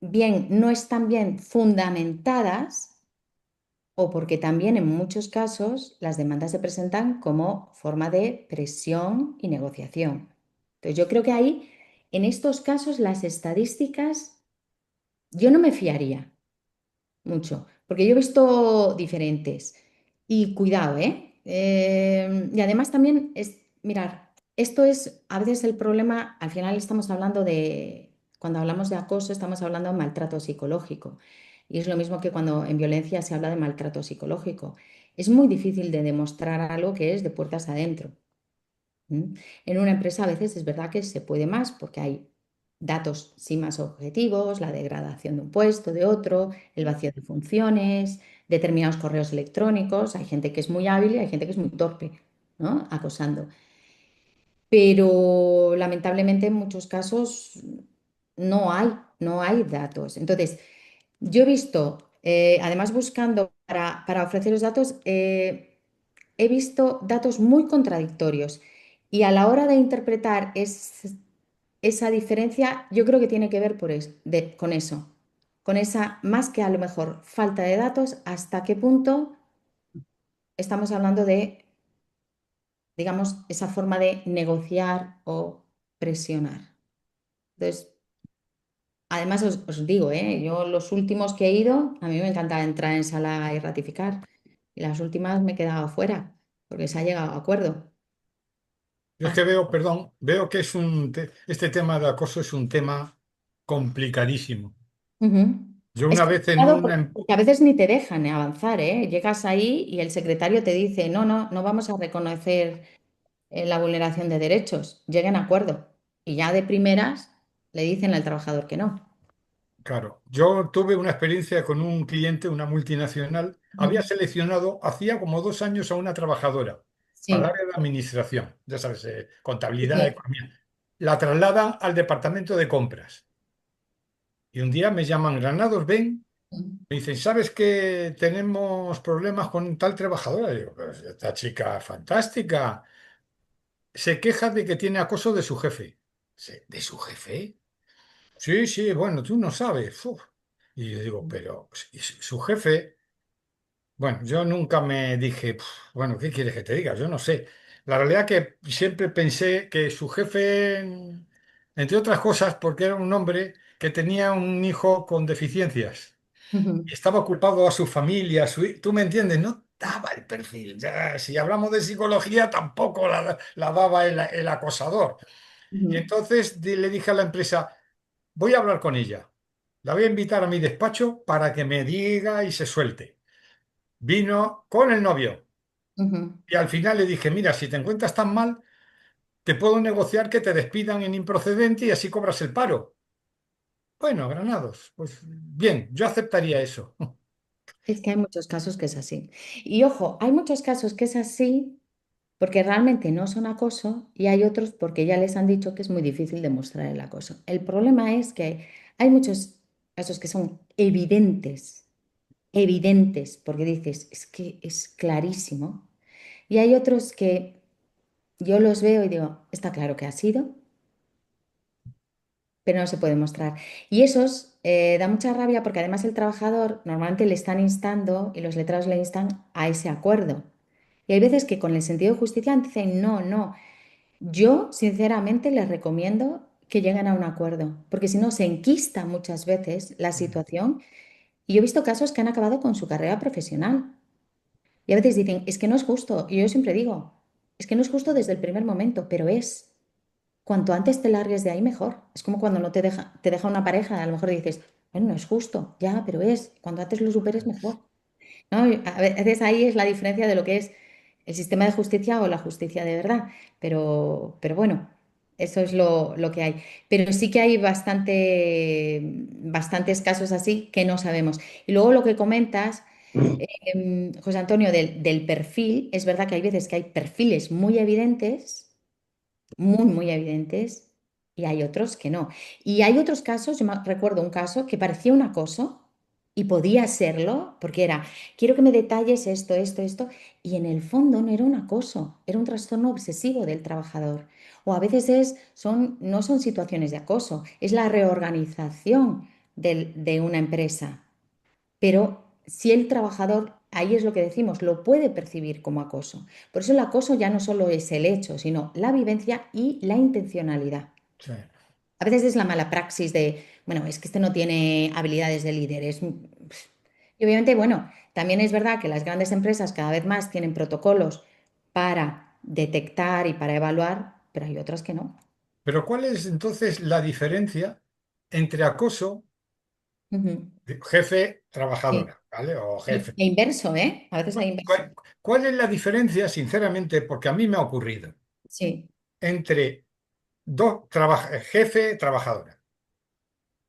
bien no están bien fundamentadas o porque también en muchos casos las demandas se presentan como forma de presión y negociación. Entonces yo creo que ahí, en estos casos, las estadísticas, yo no me fiaría mucho, porque yo he visto diferentes. Y cuidado, ¿eh? Y además también es, mirar, esto es a veces el problema, al final estamos hablando de, cuando hablamos de acoso, estamos hablando de maltrato psicológico. Y es lo mismo que cuando en violencia se habla de maltrato psicológico. Es muy difícil de demostrar algo que es de puertas adentro. ¿Mm? En una empresa a veces es verdad que se puede más porque hay datos sí más objetivos, la degradación de un puesto, de otro, el vacío de funciones, determinados correos electrónicos. Hay gente que es muy hábil y hay gente que es muy torpe, ¿no? Acosando. Pero lamentablemente en muchos casos no hay datos. Entonces, yo he visto, además buscando para ofrecer los datos, he visto datos muy contradictorios y a la hora de interpretar esa diferencia, yo creo que tiene que ver con eso, con esa, más que a lo mejor falta de datos, hasta qué punto estamos hablando de, digamos, esa forma de negociar o presionar. Entonces, además os digo, yo los últimos que he ido, a mí me encanta entrar en sala y ratificar, y las últimas me he quedado fuera, porque se ha llegado a acuerdo. Yo es Así- que veo, perdón, veo que este tema de acoso es un tema complicadísimo. Ujú. Yo Es una vez en complicado una... porque a veces ni te dejan avanzar, ¿eh? Llegas ahí y el secretario te dice, no, no, no vamos a reconocer la vulneración de derechos, lleguen a acuerdo. Y ya de primeras le dicen al trabajador que no. Claro, yo tuve una experiencia con un cliente, una multinacional. Había Ujú. seleccionado hacía como 2 años a una trabajadora para el Sí, área de administración, ya sabes, sí, contabilidad, sí. economía. La trasladan al departamento de compras. Y un día me llaman, Granados, ven, me dicen, ¿sabes que tenemos problemas con tal trabajadora? Y digo, "Pues esta chica es fantástica. Se queja de que tiene acoso de su jefe. ¿De su jefe? Sí, sí, bueno, tú no sabes. Uf". Y yo digo, pero si su jefe, bueno, yo nunca me dije, "Puf, bueno, ¿qué quieres que te diga? Yo no sé". La realidad que siempre pensé que su jefe, entre otras cosas, porque era un hombre que tenía un hijo con deficiencias y Ujú, estaba ocupado a su familia, ¿tú me entiendes? No daba el perfil. Ya, si hablamos de psicología, tampoco la daba el acosador. Y ujú, entonces le dije a la empresa, voy a hablar con ella. La voy a invitar a mi despacho para que me diga y se suelte. Vino con el novio ujú. y al final le dije, mira, si te encuentras tan mal, te puedo negociar que te despidan en improcedente y así cobras el paro. Bueno, Granados, pues bien, yo aceptaría eso. Es que hay muchos casos que es así. Y ojo, hay muchos casos que es así porque realmente no son acoso y hay otros porque ya les han dicho que es muy difícil demostrar el acoso. El problema es que hay muchos casos que son evidentes, evidentes, porque dices, es que es clarísimo. Y hay otros que yo los veo y digo, está claro que ha sido, pero no se puede mostrar. Y esos da mucha rabia porque además el trabajador normalmente le están instando y los letrados le instan a ese acuerdo. Y hay veces que con el sentido de justicia dicen, no, no. Yo sinceramente les recomiendo que lleguen a un acuerdo, porque si no se enquista muchas veces la situación. Y yo he visto casos que han acabado con su carrera profesional. Y a veces dicen, es que no es justo. Y yo siempre digo, es que no es justo desde el primer momento, pero es. Cuanto antes te largues de ahí, mejor. Es como cuando no te deja una pareja, a lo mejor dices, bueno, no es justo, ya, pero es. Cuanto antes lo superes, mejor. ¿No? Y a veces ahí es la diferencia de lo que es el sistema de justicia o la justicia de verdad. Pero bueno, eso es lo que hay. Pero sí que hay bastantes casos así que no sabemos. Y luego lo que comentas, José Antonio, del perfil, es verdad que hay veces que hay perfiles muy evidentes, muy, muy evidentes, y hay otros que no. Y hay otros casos, recuerdo un caso que parecía un acoso y podía serlo, porque era, quiero que me detalles esto, esto, esto, y en el fondo no era un acoso, era un trastorno obsesivo del trabajador. O a veces no son situaciones de acoso, es la reorganización de una empresa. Pero si el trabajador, ahí es lo que decimos, lo puede percibir como acoso. Por eso el acoso ya no solo es el hecho, sino la vivencia y la intencionalidad. Sí. A veces es la mala praxis de, bueno, es que este no tiene habilidades de líder. Y obviamente, bueno, también es verdad que las grandes empresas cada vez más tienen protocolos para detectar y para evaluar, pero hay otras que no. Pero ¿cuál es entonces la diferencia entre acoso, Ujú, jefe? Sí. trabajadora, ¿vale? O jefe. E inverso, ¿eh? A veces hay inverso. ¿Cuál es la diferencia, sinceramente, porque a mí me ha ocurrido, Sí, entre jefe, trabajadora?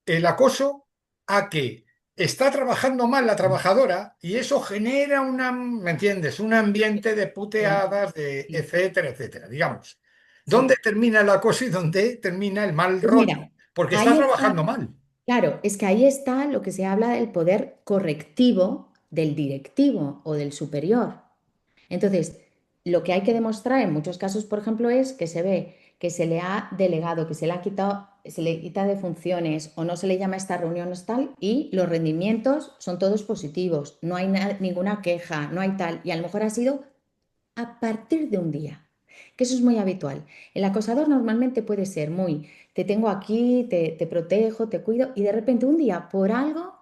El acoso a que está trabajando mal la trabajadora y eso genera ¿me entiendes? Un ambiente de sí, puteadas, de sí, etcétera, etcétera. Digamos, ¿dónde sí. termina el acoso y dónde termina el mal Pues rollo? mira, Porque está ahí está, trabajando mal. claro, es que ahí está lo que se habla del poder correctivo del directivo o del superior. Entonces, lo que hay que demostrar en muchos casos, por ejemplo, es que se ve que se le ha delegado, que se le ha quitado, se le quita de funciones o no se le llama a estas reuniones tal y los rendimientos son todos positivos, no hay ninguna queja, no hay tal. Y a lo mejor ha sido a partir de un día, que eso es muy habitual. El acosador normalmente puede ser muy, te tengo aquí, te protejo, te cuido y de repente un día por algo,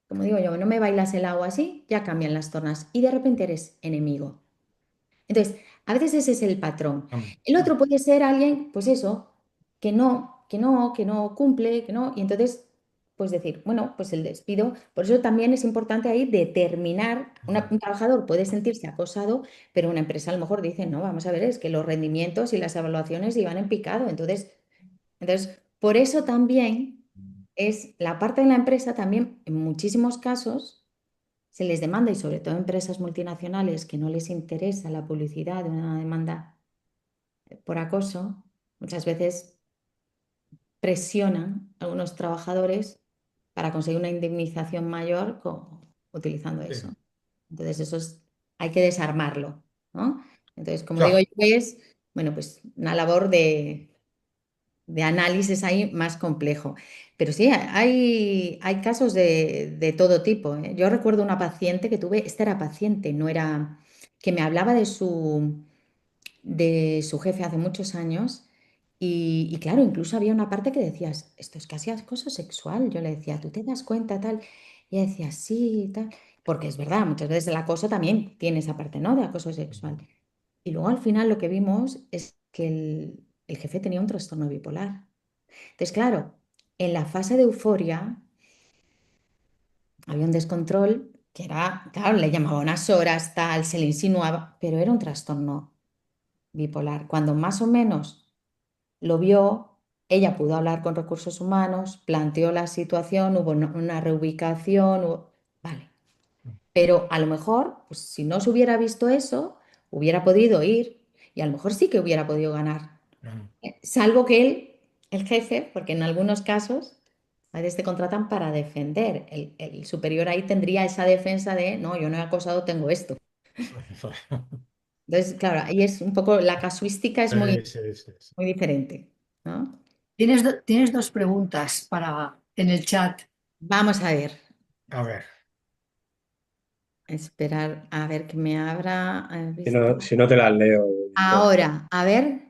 como digo yo, no me bailas el agua así, ya cambian las tornas y de repente eres enemigo. Entonces, a veces ese es el patrón. El otro puede ser alguien, pues eso, que no cumple, que no, y entonces, pues decir, bueno, pues el despido. Por eso también es importante ahí determinar, un trabajador puede sentirse acosado, pero una empresa a lo mejor dice, no, vamos a ver, es que los rendimientos y las evaluaciones iban en picado. Entonces, por eso también es la parte de la empresa también, en muchísimos casos se les demanda, y sobre todo a empresas multinacionales que no les interesa la publicidad de una demanda por acoso, muchas veces presionan a algunos trabajadores para conseguir una indemnización mayor utilizando Sí. eso. Entonces, hay que desarmarlo, ¿no? Entonces, como digo Ya, yo, es, bueno, pues una labor de análisis ahí más complejo. Pero sí, hay casos de todo tipo, ¿eh? Yo recuerdo una paciente que tuve, esta era paciente, no era, que me hablaba de su jefe hace muchos años y claro, incluso había una parte que decías, esto es casi acoso sexual. Yo le decía, ¿tú te das cuenta tal? Y ella decía, sí, tal. Porque es verdad, muchas veces el acoso también tiene esa parte, ¿no? De acoso sexual. Y luego al final lo que vimos es que el jefe tenía un trastorno bipolar. Entonces, claro, en la fase de euforia había un descontrol que era, claro, le llamaba unas horas, tal, se le insinuaba, pero era un trastorno bipolar. Cuando más o menos lo vio, ella pudo hablar con recursos humanos, planteó la situación, hubo una reubicación, vale. Pero a lo mejor, pues, si no se hubiera visto eso, hubiera podido ir y a lo mejor sí que hubiera podido ganar. Salvo que él, el jefe, porque en algunos casos a veces te contratan para defender. El superior ahí tendría esa defensa de, no, yo no he acosado, tengo esto. Entonces, claro, ahí es un poco, la casuística es muy, sí, sí, sí. muy diferente, ¿no? Tienes dos preguntas en el chat. Vamos a ver, A ver, esperar a ver que me abra. ¿Has Si visto? no, si no te las leo, Victoria. Ahora, a ver,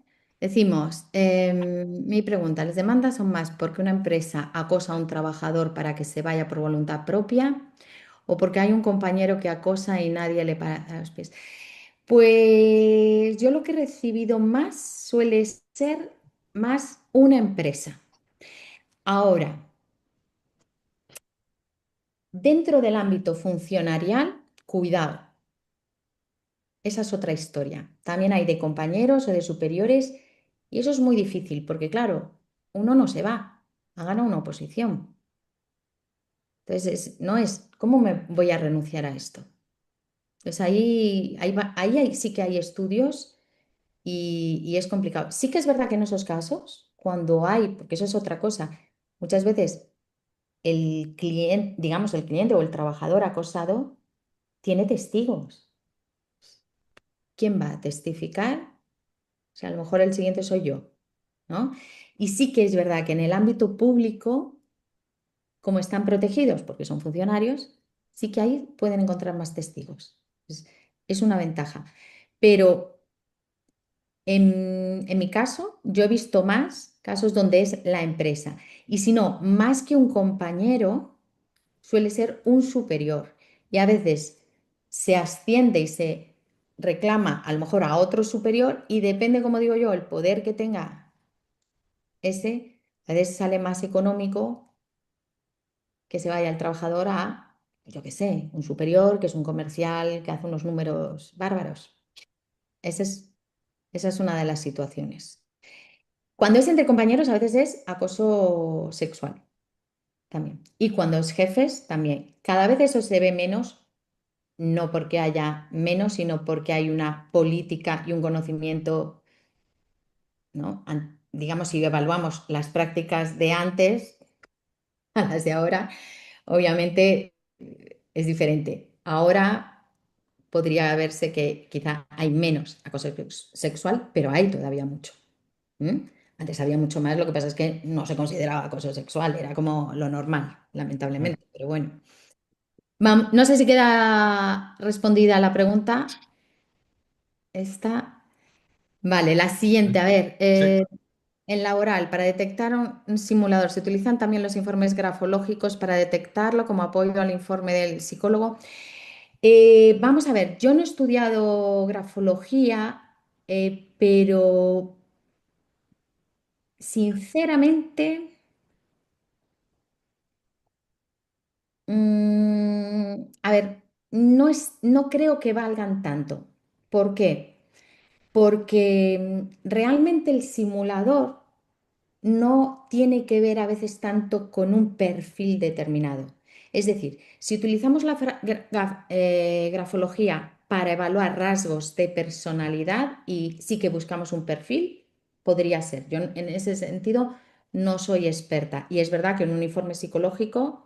decimos, mi pregunta, ¿las demandas son más porque una empresa acosa a un trabajador para que se vaya por voluntad propia o porque hay un compañero que acosa y nadie le para a los pies? Pues yo lo que he recibido más suele ser más una empresa. Ahora, dentro del ámbito funcionarial, cuidado, esa es otra historia. También hay de compañeros o de superiores y eso es muy difícil porque, claro, uno no se va, ha ganado una oposición. Entonces, no es, ¿cómo me voy a renunciar a esto? Pues ahí sí que hay estudios y es complicado. Sí que es verdad que en esos casos, cuando hay, porque eso es otra cosa, muchas veces el cliente, digamos, el cliente o el trabajador acosado tiene testigos. ¿Quién va a testificar? O sea, a lo mejor el siguiente soy yo, ¿no? Y sí que es verdad que en el ámbito público, como están protegidos porque son funcionarios, sí que ahí pueden encontrar más testigos. Es una ventaja. Pero en mi caso, yo he visto más casos donde es la empresa. Y si no, más que un compañero, suele ser un superior. Y a veces se asciende y se reclama a lo mejor a otro superior y depende, como digo yo, el poder que tenga ese, a veces sale más económico que se vaya el trabajador a yo qué sé, un superior que es un comercial que hace unos números bárbaros. Ese es- esa es una de las situaciones. Cuando es entre compañeros, a veces es acoso sexual también. Y cuando es jefes, también. Cada vez eso se ve menos, no porque haya menos, sino porque hay una política y un conocimiento, ¿no? Digamos, si evaluamos las prácticas de antes a las de ahora, obviamente es diferente. Ahora podría verse que quizá hay menos acoso sexual, pero hay todavía mucho. ¿Mm? Antes había mucho más, lo que pasa es que no se consideraba acoso sexual, era como lo normal, lamentablemente, pero bueno. No sé si queda respondida la pregunta. Esta. Vale, la siguiente, a ver, Sí. en laboral, para detectar un simulador, ¿se utilizan también los informes grafológicos para detectarlo como apoyo al informe del psicólogo? Vamos a ver, yo no he estudiado grafología, pero sinceramente, a ver, no creo que valgan tanto. ¿Por qué? Porque realmente el simulador no tiene que ver a veces tanto con un perfil determinado. Es decir, si utilizamos la grafología para evaluar rasgos de personalidad y sí que buscamos un perfil, podría ser. Yo en ese sentido no soy experta y es verdad que un informe psicológico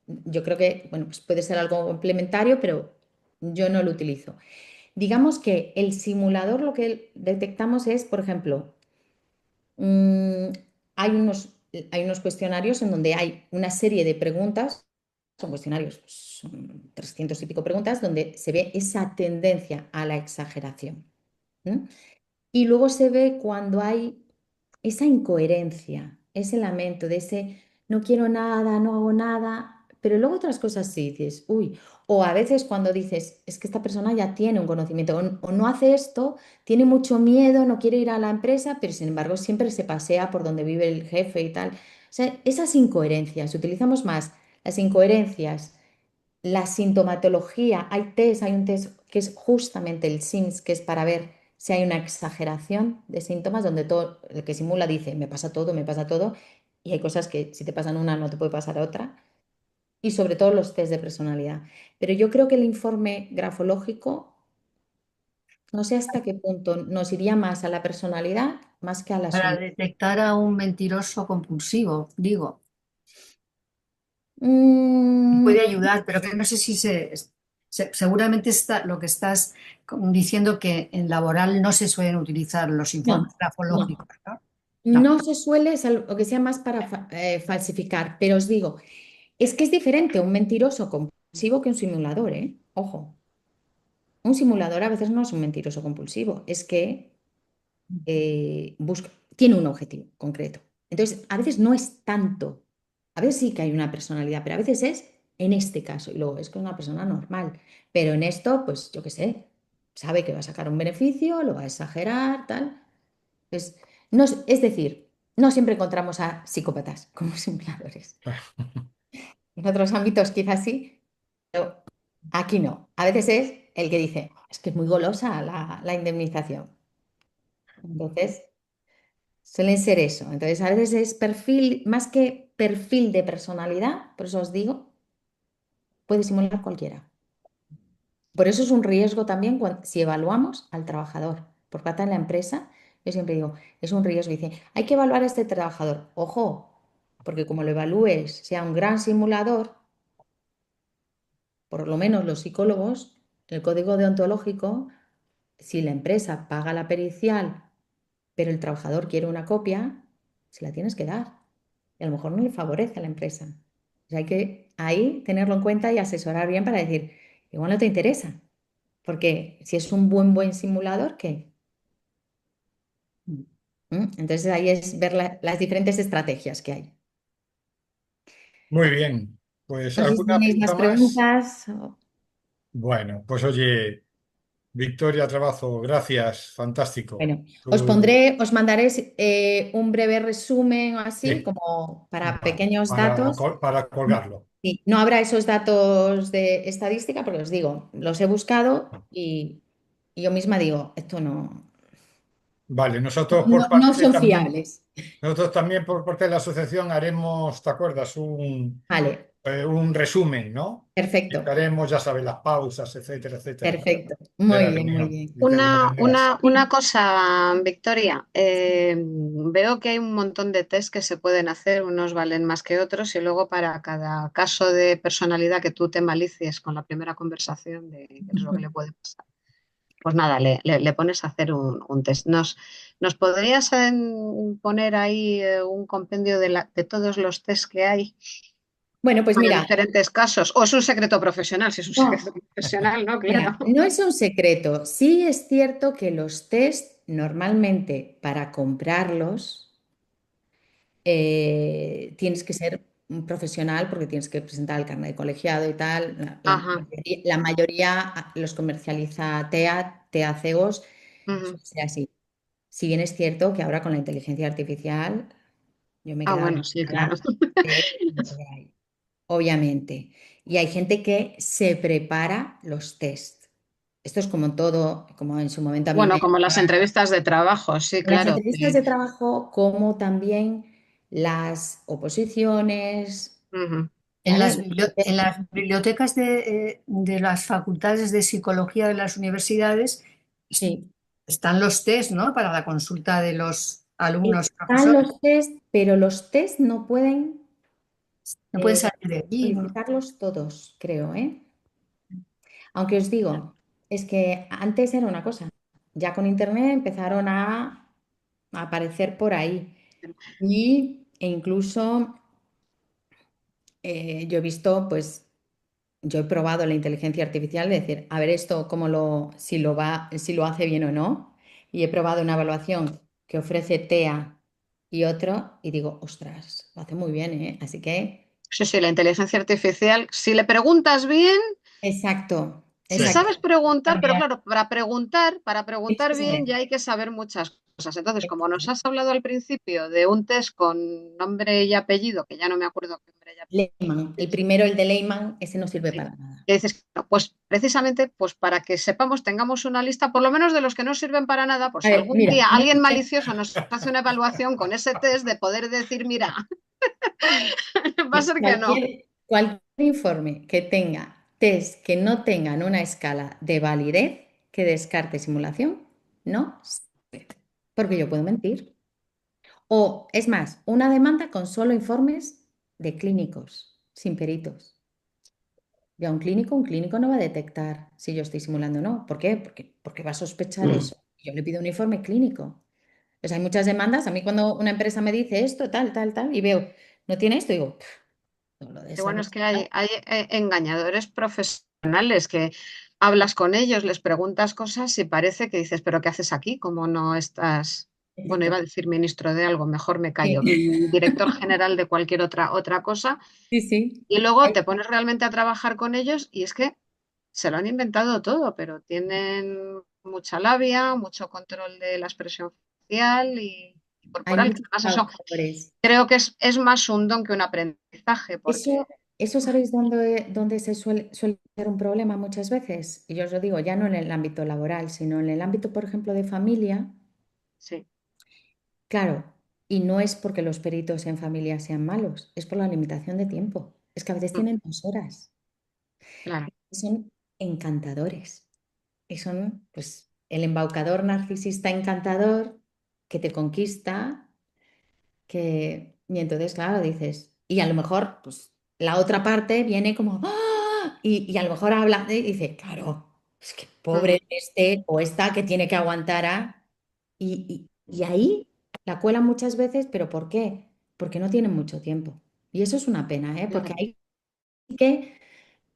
yo creo que bueno, pues puede ser algo complementario, pero yo no lo utilizo. Digamos que el simulador lo que detectamos es, por ejemplo, Mm, hay unos cuestionarios en donde hay una serie de preguntas, son cuestionarios, son 300 y pico preguntas, donde se ve esa tendencia a la exageración. ¿M? Y luego se ve cuando hay esa incoherencia, ese lamento de ese no quiero nada, no hago nada, pero luego otras cosas sí dices, uy, o a veces cuando dices, es que esta persona ya tiene un conocimiento o no hace esto, tiene mucho miedo, no quiere ir a la empresa, pero sin embargo siempre se pasea por donde vive el jefe y tal. O sea, esas incoherencias, utilizamos más las incoherencias, la sintomatología, hay un test que es justamente el SIMS, que es para ver si hay una exageración de síntomas, donde todo el que simula dice, me pasa todo, y hay cosas que si te pasan una no te puede pasar otra, y sobre todo los test de personalidad. Pero yo creo que el informe grafológico, no sé hasta qué punto nos iría más a la personalidad más que a la Para suma. detectar a un mentiroso compulsivo, digo, Mm, puede ayudar, pero que no sé si seguramente lo que estás diciendo que en laboral no se suelen utilizar los informes no, no. grafológicos, ¿no? No. No se suele, salvo que sea más para falsificar, pero os digo, es que es diferente un mentiroso compulsivo que un simulador, ¿eh? Ojo, un simulador a veces no es un mentiroso compulsivo, es que tiene un objetivo concreto. Entonces, a veces no es tanto, a veces sí que hay una personalidad, pero a veces es en este caso, y luego es que es una persona normal, pero en esto, pues yo qué sé, sabe que va a sacar un beneficio, lo va a exagerar, tal. Pues, es decir, no siempre encontramos a psicópatas como simuladores. En otros ámbitos quizás sí, pero aquí no. A veces es el que dice, es que es muy golosa la indemnización. Entonces, suelen ser eso. Entonces, a veces es perfil, más que perfil de personalidad, por eso os digo, puede simular cualquiera. Por eso es un riesgo también si evaluamos al trabajador. Por parte de la empresa, yo siempre digo, es un riesgo. Dice, hay que evaluar a este trabajador. Ojo, porque como lo evalúes, sea un gran simulador, por lo menos los psicólogos, el código deontológico, si la empresa paga la pericial, pero el trabajador quiere una copia, se la tienes que dar. Y a lo mejor no le favorece a la empresa. O sea, hay que ahí tenerlo en cuenta y asesorar bien para decir, igual no te interesa. Porque si es un buen simulador, ¿qué? Entonces ahí es ver las diferentes estrategias que hay. Muy bien. Pues No sé si alguna tenéis más pregunta más. preguntas. Bueno, pues oye. Victoria Trabazo, gracias, fantástico. Bueno, os mandaré un breve resumen o así, Sí, como para vale, pequeños datos. para colgarlo. Sí, no habrá esos datos de estadística, porque os digo, los he buscado y yo misma digo, esto Vale, nosotros por no parte son también, fiables. nosotros también por parte de la asociación haremos, ¿te acuerdas? Vale, Un resumen, ¿no? perfecto, Haremos, ya sabes, las pausas, etcétera, etcétera, perfecto. de Muy la bien, muy reunión. bien. Y te lo tendrás. Una cosa, Victoria, veo que hay un montón de test que se pueden hacer, unos valen más que otros, y luego para cada caso de personalidad que tú te malicies con la primera conversación de qué es lo que le puede pasar, pues nada, le pones a hacer un test. ¿Nos podrías poner ahí un compendio de todos los test que hay Bueno, pues para mira, diferentes casos? ¿O es un secreto profesional? Si es un secreto no, profesional, ¿no? mira, Claro. no es un secreto. Sí es cierto que los test normalmente para comprarlos tienes que ser un profesional porque tienes que presentar el carnet de colegiado y tal. Ajá. La mayoría los comercializa TEA, Ujú. suele ser así. Si bien es cierto que ahora con la inteligencia artificial yo me he Ah, quedado bueno, sí, claro. alucinada de lo que hay, obviamente. Y hay gente que se prepara los test. Esto es como todo, como en su momento a mí Bueno, me como las llamaban entrevistas de trabajo, sí, en las claro. entrevistas de trabajo, como también las oposiciones, Ujú. En ¿vale? en las bibliotecas de las facultades de psicología de las universidades es- Sí, están los test, ¿no? Para la consulta de los alumnos y están profesores. los test, pero los test no pueden No pueden salir de aquí, ¿no? solicitarlos todos, creo, ¿eh? Aunque os digo, es que antes era una cosa, ya con internet empezaron a aparecer por ahí e incluso yo he visto, pues, yo he probado la inteligencia artificial de decir, a ver esto, si lo hace bien o no, y he probado una evaluación que ofrece TEA y otro y digo, ostras, lo hace muy bien, ¿eh? Así que, Sí, sí, la inteligencia artificial, si le preguntas bien, exacto, Sí, si exacto. sabes preguntar, pero Cambiar. claro, para Tienes preguntar que bien saber. ya hay que saber muchas cosas. Entonces, como nos has hablado al principio de un test con nombre y apellido, que ya no me acuerdo qué nombre y Lehman, el apellido, primero, el de Lehman, ese no sirve sí, para nada. que dices, no, pues precisamente pues para que sepamos, tengamos una lista, por lo menos de los que no sirven para nada, por A si ver, algún mira, día no alguien sé, malicioso nos hace una evaluación con ese test de poder decir, mira, va a ser que no. cualquier informe que tenga test que no tengan una escala de validez que descarte simulación, no sirve, porque yo puedo mentir. O, es más, una demanda con solo informes de clínicos, sin peritos. Y a un clínico no va a detectar si yo estoy simulando o no. ¿Por qué? Porque va a sospechar eso. Yo le pido un informe clínico. Pues hay muchas demandas. A mí cuando una empresa me dice esto, tal, tal, tal, y veo, no tiene esto, digo, "Pff, no lo Y bueno, deseo". es que hay engañadores profesionales que hablas con ellos, les preguntas cosas y parece que dices, pero ¿qué haces aquí? ¿Cómo no estás? Bueno, iba a Exacto. decir ministro de algo, mejor me callo, Sí, director general de cualquier otra cosa, sí, sí. y luego te pones realmente a trabajar con ellos y es que se lo han inventado todo, pero tienen mucha labia, mucho control de la expresión facial y Hay corporal, que muchos además eso factores. creo que es más un don que un aprendizaje, porque Eso ¿sabéis dónde suele ser un problema muchas veces? Y yo os lo digo, ya no en el ámbito laboral, sino en el ámbito, por ejemplo, de familia. sí, Claro, y no es porque los peritos en familia sean malos, es por la limitación de tiempo. Es que a veces tienen 2 horas. claro. Y son encantadores. Y son, pues, el embaucador narcisista encantador que te conquista, y entonces, claro, dices, y a lo mejor, pues, la otra parte viene como, ¡ah! Y a lo mejor habla y dice, claro, es que pobre Ujú. este o esta que tiene que aguantar a... Y ahí la cuelan muchas veces, ¿pero por qué? Porque no tienen mucho tiempo. Y eso es una pena, ¿eh? Porque Claro, hay que,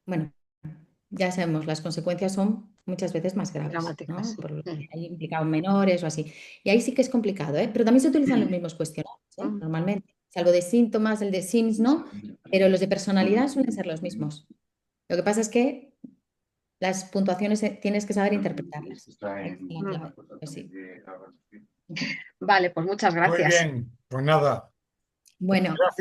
bueno, ya sabemos, las consecuencias son muchas veces más graves, dramáticas, ¿no? sí. Por lo que hay implicado menores o así. Y ahí sí que es complicado, ¿eh? Pero también se utilizan los mismos cuestionarios, ¿eh? Ujú. Normalmente. Salvo de síntomas, el de Sims, ¿no? Pero los de personalidad suelen ser los mismos. Lo que pasa es que Las puntuaciones tienes que saber interpretarlas. Está Esa es en la Mm. clave, pues sí. Vale, pues muchas Muy gracias. bien, pues nada, Bueno. gracias.